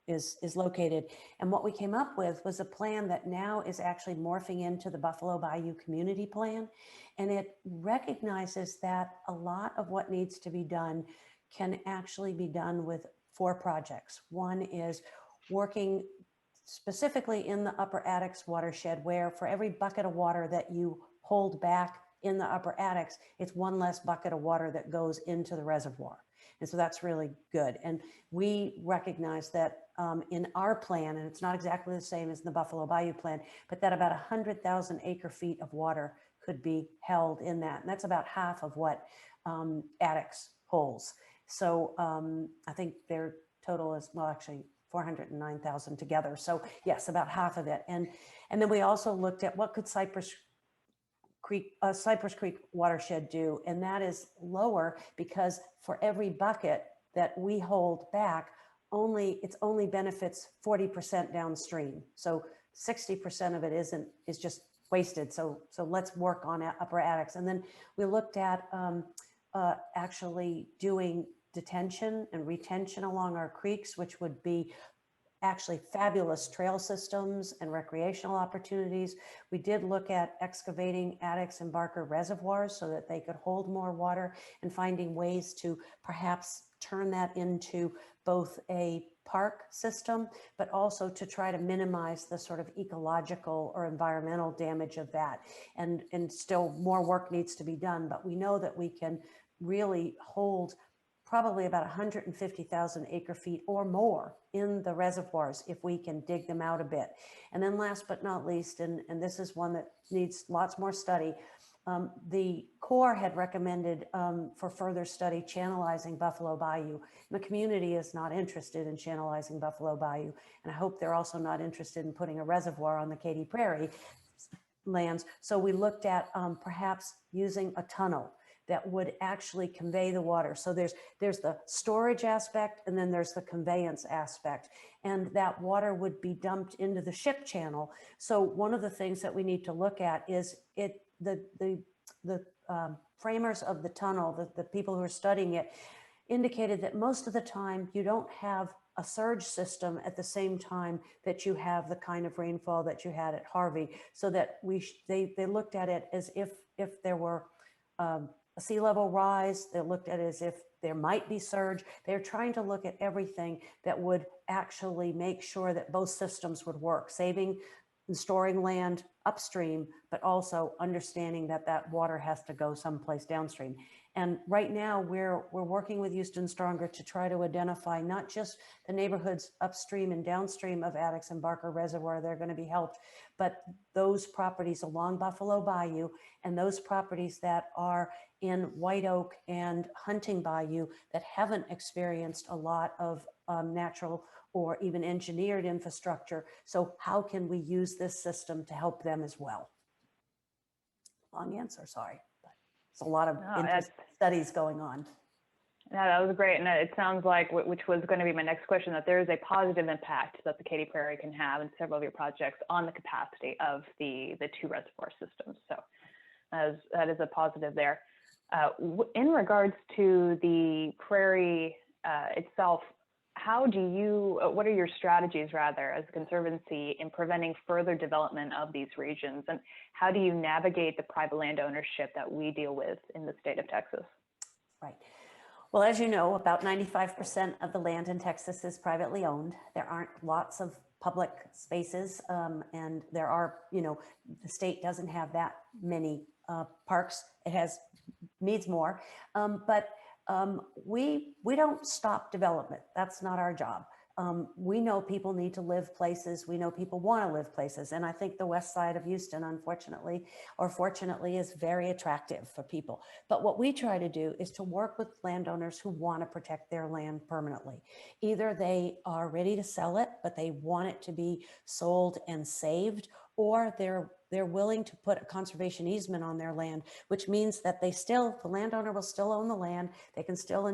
is located. And what we came up with was a plan that now is actually morphing into the Buffalo Bayou Community Plan. And it recognizes that a lot of what needs to be done can actually be done with 4 projects. One is working specifically in the Upper Addicks watershed, where for every bucket of water that you hold back in the Upper Addicks, it's 1 less bucket of water that goes into the reservoir. And so that's really good. And we recognize that in our plan, and it's not exactly the same as the Buffalo Bayou plan, but that about 100,000 acre feet of water could be held in that. And that's about half of what Addicks holds. So I think their total is, well, actually 409,000 together. So yes, about half of it. And then we also looked at what could Cypress Creek watershed do, and that is lower, because for every bucket that we hold back, it only benefits 40% downstream. So 60% of it is just wasted. So let's work on Upper Addicks. And then we looked at actually doing detention and retention along our creeks, which would be actually fabulous trail systems and recreational opportunities. We did look at excavating Addicks and Barker reservoirs so that they could hold more water, and finding ways to perhaps turn that into both a park system, but also to try to minimize the sort of ecological or environmental damage of that. And still more work needs to be done, but we know that we can really hold probably about 150,000 acre feet or more in the reservoirs if we can dig them out a bit. And then last but not least, and this is one that needs lots more study, the Corps had recommended for further study channelizing Buffalo Bayou. And the community is not interested in channelizing Buffalo Bayou, and I hope they're also not interested in putting a reservoir on the Katy Prairie lands. So we looked at perhaps using a tunnel, that would actually convey the water. So there's the storage aspect, and then there's the conveyance aspect. And that water would be dumped into the ship channel. So one of the things that we need to look at is the framers of the tunnel, the people who are studying it, indicated that most of the time you don't have a surge system at the same time that you have the kind of rainfall that you had at Harvey. So that they looked at it as if there were a sea level rise. They looked at it as if there might be surge. They're trying to look at everything that would actually make sure that both systems would work, saving and storing land upstream, but also understanding that that water has to go someplace downstream. And right now we're working with Houston Stronger to try to identify not just the neighborhoods upstream and downstream of Addicks and Barker Reservoir that are going to be helped, but those properties along Buffalo Bayou and those properties that are in White Oak and Hunting Bayou that haven't experienced a lot of natural or even engineered infrastructure. So how can we use this system to help them as well? Long answer, sorry. But it's a lot of studies going on. No, that was great. And it sounds like, which was going to be my next question, that there is a positive impact that the Katy Prairie can have in several of your projects on the capacity of the two reservoir systems. So that is a positive there. In regards to the Prairie itself, what are your strategies rather as a conservancy in preventing further development of these regions? And how do you navigate the private land ownership that we deal with in the state of Texas? Right. Well, as you know, about 95% of the land in Texas is privately owned. There aren't lots of public spaces, and there are, the state doesn't have that many parks. It needs more, but we don't stop development. That's not our job. We know people need to live places. We know people want to live places. And I think the west side of Houston, unfortunately, or fortunately, is very attractive for people. But what we try to do is to work with landowners who want to protect their land permanently. Either they are ready to sell it, but they want it to be sold and saved, or they're willing to put a conservation easement on their land, which means that the landowner will still own the land. They can still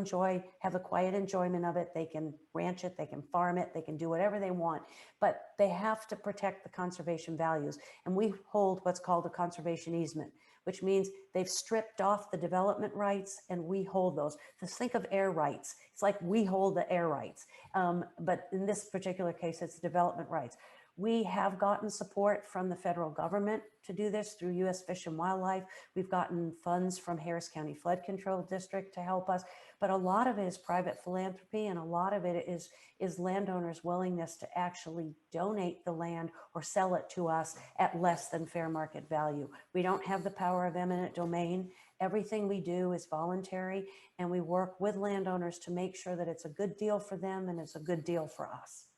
have a quiet enjoyment of it. They can ranch it, they can farm it, they can do whatever they want, but they have to protect the conservation values. And we hold what's called a conservation easement, which means they've stripped off the development rights and we hold those. Just think of air rights. It's like we hold the air rights. But in this particular case, it's development rights. We have gotten support from the federal government to do this through U.S. Fish and Wildlife. We've gotten funds from Harris County Flood Control District to help us, but a lot of it is private philanthropy, and a lot of it is landowners' willingness to actually donate the land or sell it to us at less than fair market value. We don't have the power of eminent domain. Everything we do is voluntary, and we work with landowners to make sure that it's a good deal for them and it's a good deal for us.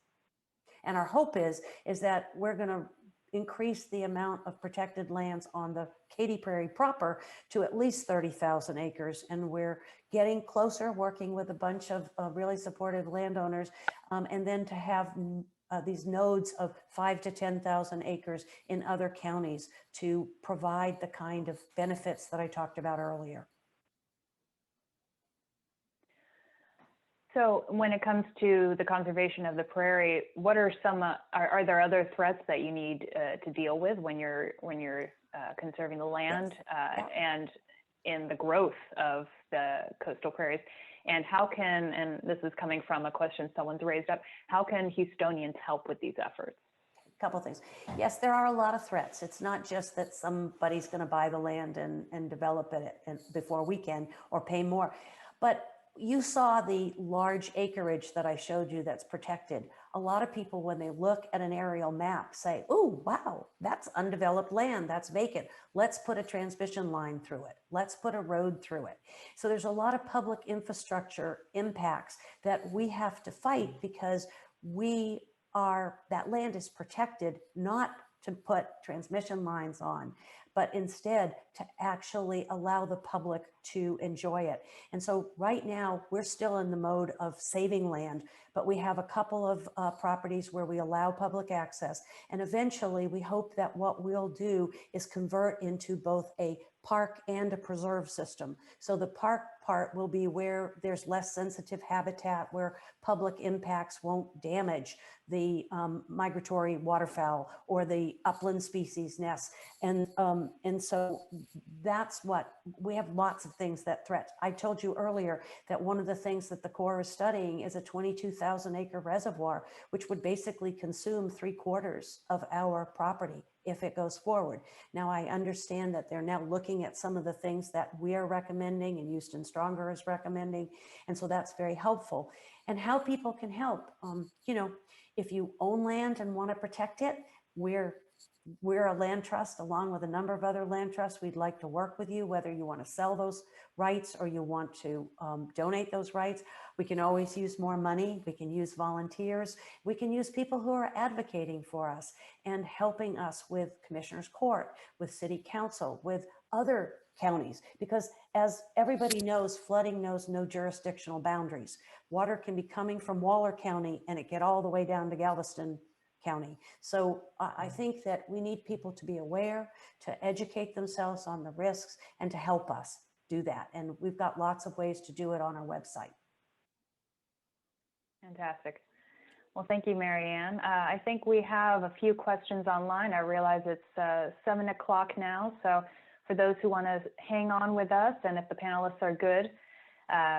And our hope is that we're going to increase the amount of protected lands on the Katy Prairie proper to at least 30,000 acres. And we're getting closer, working with a bunch of really supportive landowners, and then to have these nodes of 5,000 to 10,000 acres in other counties to provide the kind of benefits that I talked about earlier. So when it comes to the conservation of the prairie, what are are there other threats that you need to deal with when you're conserving the land? Yes. And in the growth of the coastal prairies? And how can, and this is coming from a question someone's raised up, how can Houstonians help with these efforts? Couple things. Yes, there are a lot of threats. It's not just that somebody's going to buy the land and develop it before we can or pay more, but you saw the large acreage that I showed you that's protected. A lot of people, when they look at an aerial map, say, oh, wow, that's undeveloped land, that's vacant. Let's put a transmission line through it. Let's put a road through it. So there's a lot of public infrastructure impacts that we have to fight because that land is protected not to put transmission lines on, but instead to actually allow the public to enjoy it. And so right now we're still in the mode of saving land, but we have a couple of properties where we allow public access. And eventually we hope that what we'll do is convert into both a park and a preserve system. So the park part will be where there's less sensitive habitat, where public impacts won't damage the migratory waterfowl or the upland species nests. And so that's what, we have lots of things that threat. I told you earlier that one of the things that the Corps is studying is a 22,000 acre reservoir, which would basically consume 3/4 of our property if it goes forward. Now, I understand that they're now looking at some of the things that we are recommending and Houston Stronger is recommending. And so that's very helpful. And how people can help, you know, if you own land and want to protect it, we're a land trust along with a number of other land trusts. We'd like to work with you, whether you want to sell those rights or you want to donate those rights. We can always use more money. We can use volunteers. We can use people who are advocating for us and helping us with Commissioner's Court, with City Council, with other counties, because as everybody knows, flooding knows no jurisdictional boundaries. Water can be coming from Waller County and it get all the way down to Galveston County. So I think that we need people to be aware, to educate themselves on the risks, and to help us do that. And we've got lots of ways to do it on our website. Fantastic. Well, thank you, Marianne. I think we have a few questions online. I realize it's 7 o'clock now. So for those who want to hang on with us, and if the panelists are good,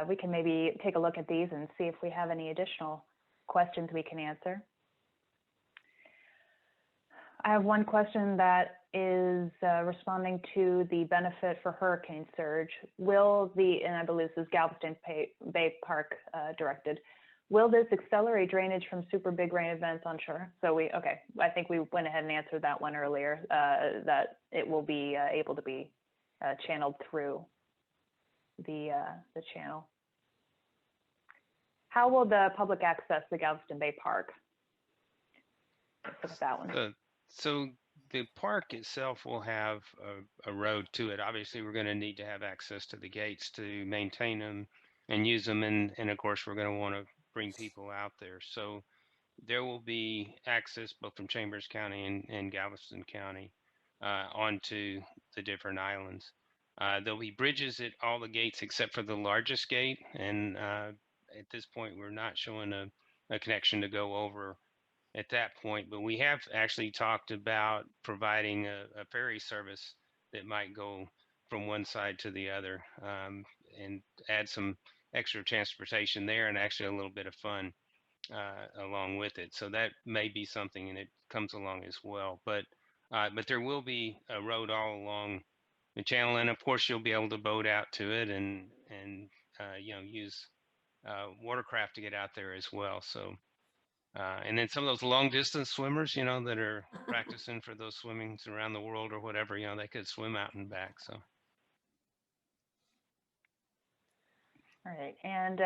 we can maybe take a look at these and see if we have any additional questions we can answer. I have one question that is responding to the benefit for hurricane surge. Will the, and I believe this is Galveston Bay Park directed, will this accelerate drainage from super big rain events onshore? So okay, I think we went ahead and answered that one earlier, that it will be able to be channeled through the channel. How will the public access the Galveston Bay Park? Let's look at that one. So the park itself will have a road to it. Obviously, we're going to need to have access to the gates to maintain them and use them. And of course, we're going to want to bring people out there. So there will be access both from Chambers County and Galveston County onto the different islands. There'll be bridges at all the gates except for the largest gate. And at this point, we're not showing a connection to go over at that point, but we have actually talked about providing a ferry service that might go from one side to the other and add some extra transportation there and actually a little bit of fun along with it. So that may be something, and it comes along as well. But there will be a road all along the channel, and of course you'll be able to boat out to it and you know, use watercraft to get out there as well. So. And then some of those long distance swimmers, you know, that are practicing for those swimmings around the world or whatever, you know, they could swim out and back. So. All right, and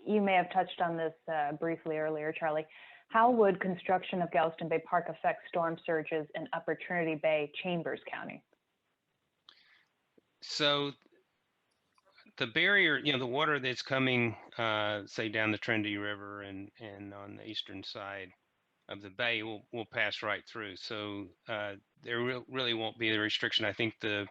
you may have touched on this briefly earlier, Charlie. How would construction of Galveston Bay Park affect storm surges in Upper Trinity Bay, Chambers County? So the barrier, you know, the water that's coming, say down the Trinity River and on the eastern side of the bay will pass right through. So there really won't be the restriction. I think the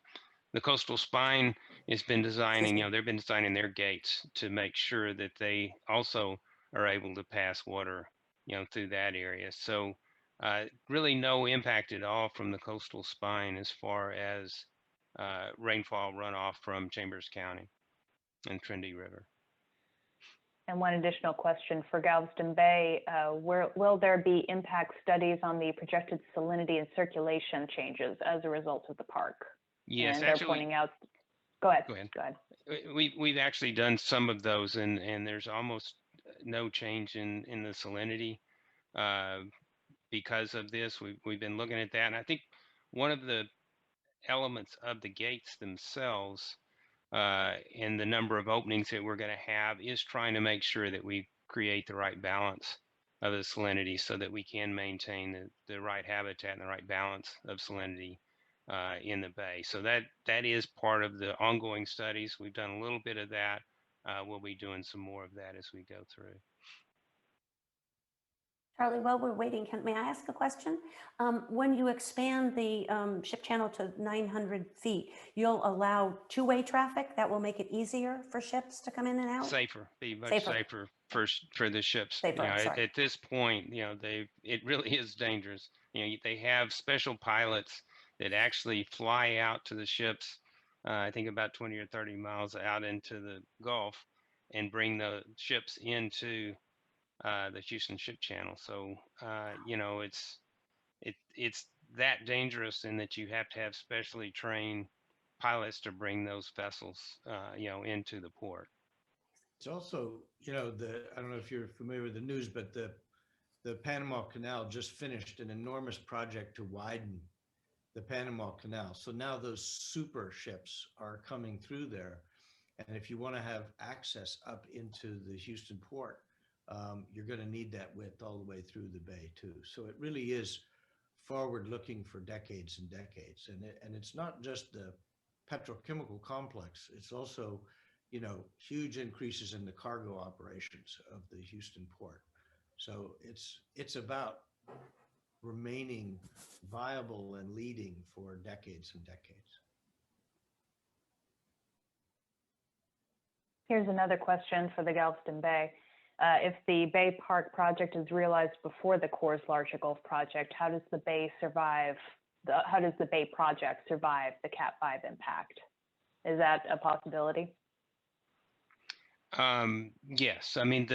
coastal spine has been designing, you know, they've been designing their gates to make sure that they also are able to pass water, you know, through that area. So really no impact at all from the coastal spine as far as rainfall runoff from Chambers County and Trinity River. And one additional question for Galveston Bay, will there be impact studies on the projected salinity and circulation changes as a result of the park? Yes, and actually, they're pointing out. Go ahead. Go ahead. Go ahead. We've actually done some of those, and there's almost no change in the salinity because of this. We've been looking at that, and I think one of the elements of the gates themselves and the number of openings that we're going to have is trying to make sure that we create the right balance of the salinity so that we can maintain the right habitat and the right balance of salinity in the bay. So that is part of the ongoing studies. We've done a little bit of that. We'll be doing some more of that as we go through. Charlie, while we're waiting, may I ask a question? When you expand the ship channel to 900 feet, you'll allow two-way traffic that will make it easier for ships to come in and out? Safer, be much Safer. safer for the ships. Safer, sorry. At this point, it really is dangerous. They have special pilots that actually fly out to the ships, I think about 20 or 30 miles out into the Gulf, and bring the ships into the Houston Ship Channel. So, it's that dangerous in that you have to have specially trained pilots to bring those vessels, into the port. It's also, I don't know if you're familiar with the news, but the Panama Canal just finished an enormous project to widen the Panama Canal. So now those super ships are coming through there. And if you want to have access up into the Houston port, you're going to need that width all the way through the bay too. So it really is forward looking for decades and decades. And it's not just the petrochemical complex, it's also, huge increases in the cargo operations of the Houston port. So it's about remaining viable and leading for decades and decades. Here's another question for the Galveston Bay. If the Bay Park project is realized before the Corps' larger Gulf project, how does the Bay project survive the Cat 5 impact? Is that a possibility? Yes, I mean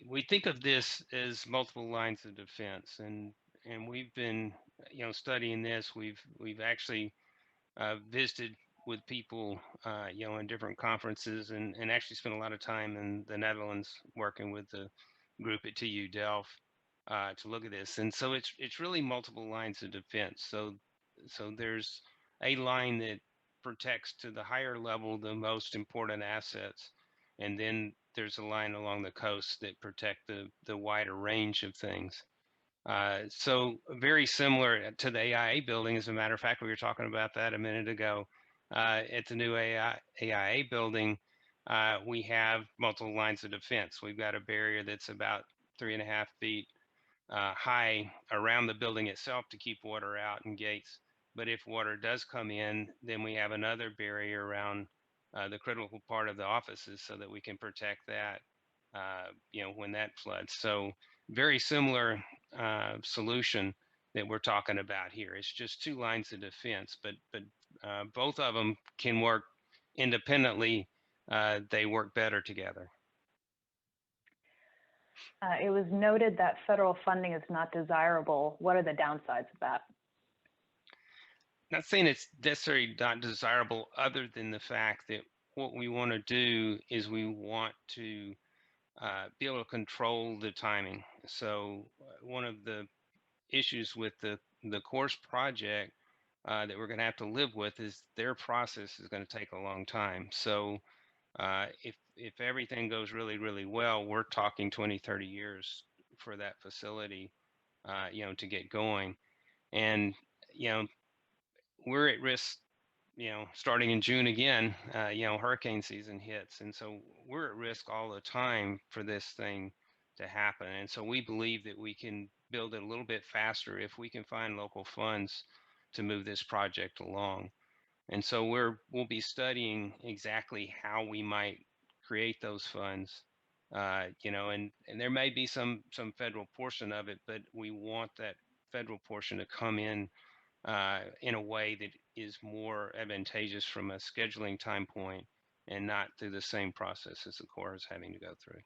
we think of this as multiple lines of defense, and we've been studying this. We've actually visited with people in different conferences, and actually spent a lot of time in the Netherlands working with the group at TU Delft to look at this. And so it's really multiple lines of defense. So there's a line that protects to the higher level the most important assets, and then there's a line along the coast that protect the wider range of things. So very similar to the AIA building. As a matter of fact, we were talking about that a minute ago. At the new AIA building, we have multiple lines of defense. We've got a barrier that's about 3.5 feet high around the building itself to keep water out, and gates. But if water does come in, then we have another barrier around the critical part of the offices so that we can protect that, when that floods. So very similar solution that we're talking about here. It's just two lines of defense, but both of them can work independently. They work better together. It was noted that federal funding is not desirable. What are the downsides of that? Not saying it's necessarily not desirable, other than the fact that what we want to do is we want to be able to control the timing. So one of the issues with the course project that we're going to have to live with is their process is going to take a long time. So if everything goes really, really well, we're talking 20, 30 years for that facility, to get going. And, we're at risk, starting in June again, hurricane season hits. And so we're at risk all the time for this thing to happen. And so we believe that we can build it a little bit faster if we can find local funds to move this project along. And so we'll be studying exactly how we might create those funds, and there may be some federal portion of it, but we want that federal portion to come in a way that is more advantageous from a scheduling time point, and not through the same process as the Corps is having to go through.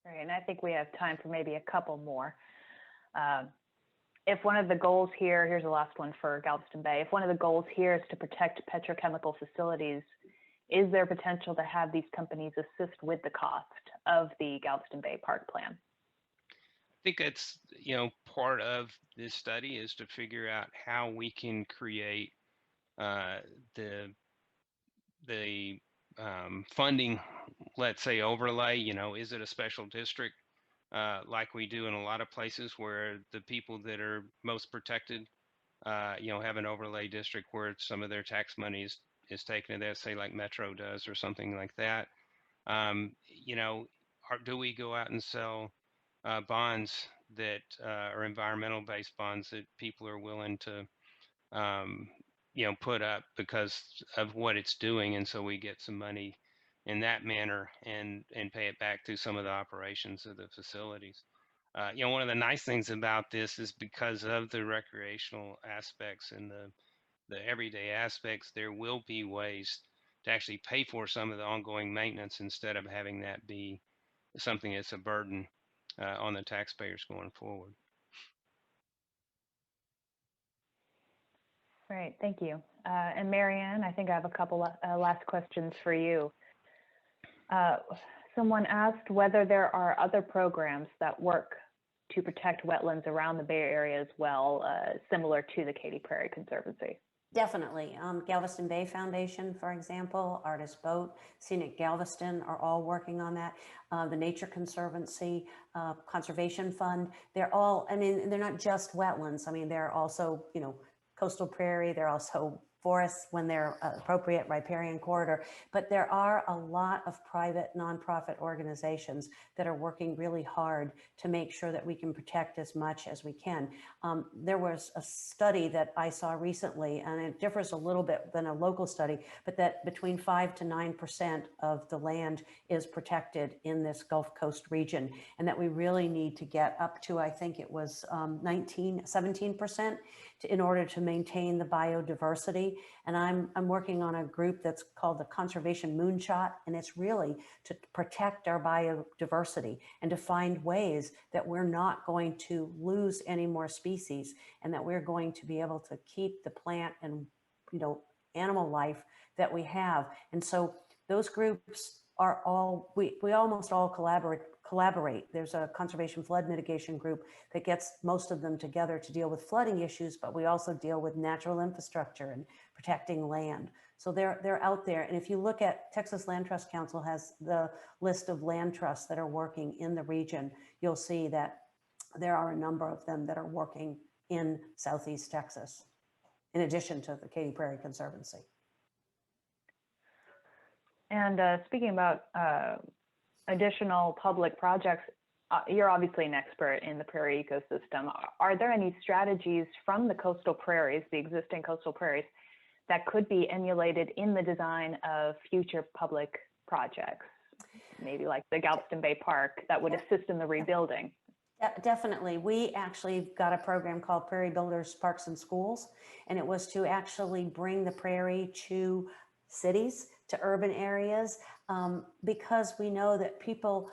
Right, and I think we have time for maybe a couple more. If one of the goals here, here's the last one for Galveston Bay, if one of the goals here is to protect petrochemical facilities, is there potential to have these companies assist with the cost of the Galveston Bay Park plan? I think that's, part of this study is to figure out how we can create the funding, let's say, overlay. Is it a special district like we do in a lot of places where the people that are most protected, have an overlay district where some of their tax money is taken to that, say like Metro does or something like that. do we go out and sell bonds that are environmental based bonds that people are willing to put up because of what it's doing, and so we get some money in that manner and pay it back through some of the operations of the facilities. One of the nice things about this is because of the recreational aspects and the everyday aspects, there will be ways to actually pay for some of the ongoing maintenance instead of having that be something that's a burden on the taxpayers going forward. Great, thank you. And Marianne, I think I have a couple last questions for you. Someone asked whether there are other programs that work to protect wetlands around the Bay Area as well, similar to the Katy Prairie Conservancy. Definitely. Galveston Bay Foundation, for example, Artist Boat, Scenic Galveston are all working on that. The Nature Conservancy, Conservation Fund, they're all, I mean, they're not just wetlands. I mean, they're also, coastal prairie, they're also forests when they're appropriate, riparian corridor, but there are a lot of private nonprofit organizations that are working really hard to make sure that we can protect as much as we can. There was a study that I saw recently, and it differs a little bit than a local study, but that between 5 to 9% of the land is protected in this Gulf Coast region, and that we really need to get up to, I think it was 17% in order to maintain the biodiversity. And I'm working on a group that's called the Conservation Moonshot, and it's really to protect our biodiversity and to find ways that we're not going to lose any more species, and that we're going to be able to keep the plant and animal life that we have. And so those groups are all, we almost all collaborate. There's a conservation flood mitigation group that gets most of them together to deal with flooding issues, but we also deal with natural infrastructure and protecting land. So they're out there. And if you look at Texas Land Trust Council has the list of land trusts that are working in the region, you'll see that there are a number of them that are working in Southeast Texas, in addition to the Katy Prairie Conservancy. And speaking about additional public projects, you're obviously an expert in the prairie ecosystem. Are there any strategies from the coastal prairies, the existing coastal prairies, that could be emulated in the design of future public projects? Maybe like the Galveston Bay Park that would assist in the rebuilding? Definitely. We actually got a program called Prairie Builders Parks and Schools, and it was to actually bring the prairie to cities, to urban areas, because we know that people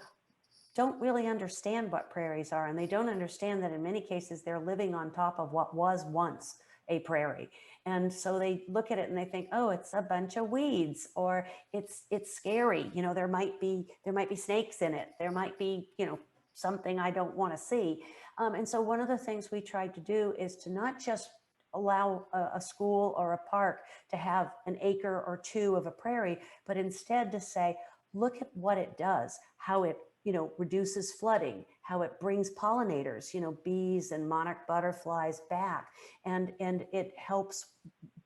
don't really understand what prairies are, and they don't understand that in many cases they're living on top of what was once a prairie. And so they look at it and they think, oh, it's a bunch of weeds, or it's scary. There might be snakes in it. There might be, something I don't want to see. And so one of the things we tried to do is to not just allow a school or a park to have an acre or two of a prairie, but instead to say, look at what it does, how it reduces flooding, how it brings pollinators, bees and monarch butterflies back, and it helps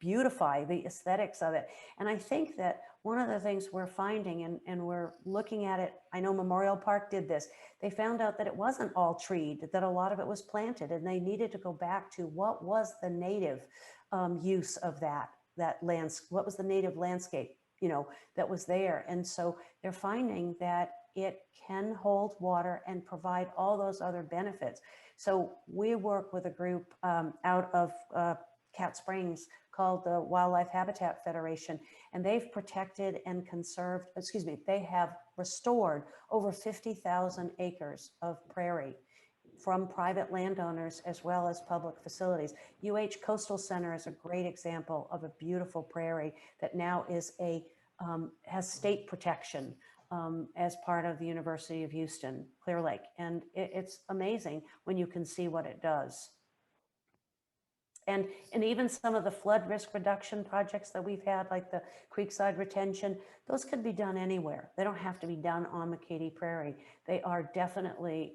beautify the aesthetics of it. And I think that one of the things we're finding, and we're looking at it, I know Memorial Park did this, they found out that it wasn't all treed, that a lot of it was planted, and they needed to go back to what was the native use of that landscape, what was the native landscape, that was there. And so they're finding that it can hold water and provide all those other benefits. So we work with a group out of Cat Springs called the Wildlife Habitat Federation, and they've protected and conserved, they have restored over 50,000 acres of prairie from private landowners as well as public facilities. UH Coastal Center is a great example of a beautiful prairie that now is has state protection as part of the University of Houston, Clear Lake. And it's amazing when you can see what it does. And even some of the flood risk reduction projects that we've had, like the Creekside Retention, those could be done anywhere. They don't have to be done on the Katy Prairie. They are definitely,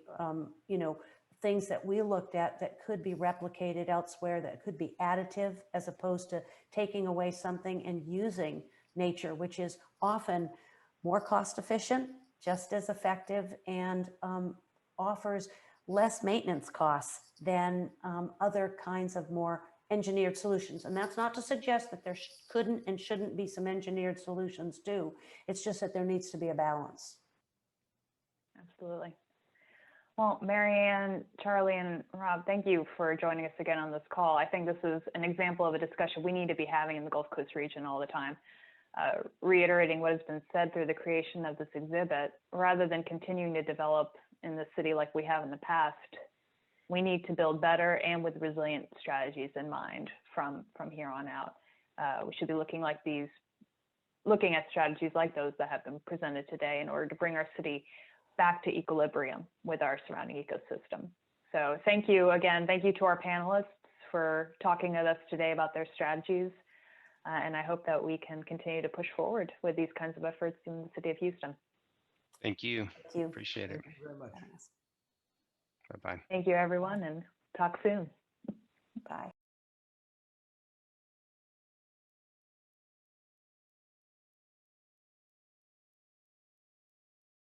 things that we looked at that could be replicated elsewhere, that could be additive as opposed to taking away something and using nature, which is often more cost efficient just as effective and offers less maintenance costs than other kinds of more engineered solutions. And that's not to suggest that there couldn't and shouldn't be some engineered solutions too. It's just that there needs to be a balance. Absolutely. Well, Marianne, Charlie, and Rob, thank you for joining us again on this call. I think this is an example of a discussion we need to be having in the Gulf Coast region all the time. Reiterating what has been said through the creation of this exhibit, rather than continuing to develop in the city like we have in the past, we need to build better and with resilient strategies in mind from here on out. We should be looking at strategies like those that have been presented today in order to bring our city back to equilibrium with our surrounding ecosystem. So thank you again. Thank you to our panelists for talking with us today about their strategies. And I hope that we can continue to push forward with these kinds of efforts in the city of Houston. Thank you. Thank you. Appreciate it. Thank you very much. Bye-bye. Thank you, everyone, and talk soon.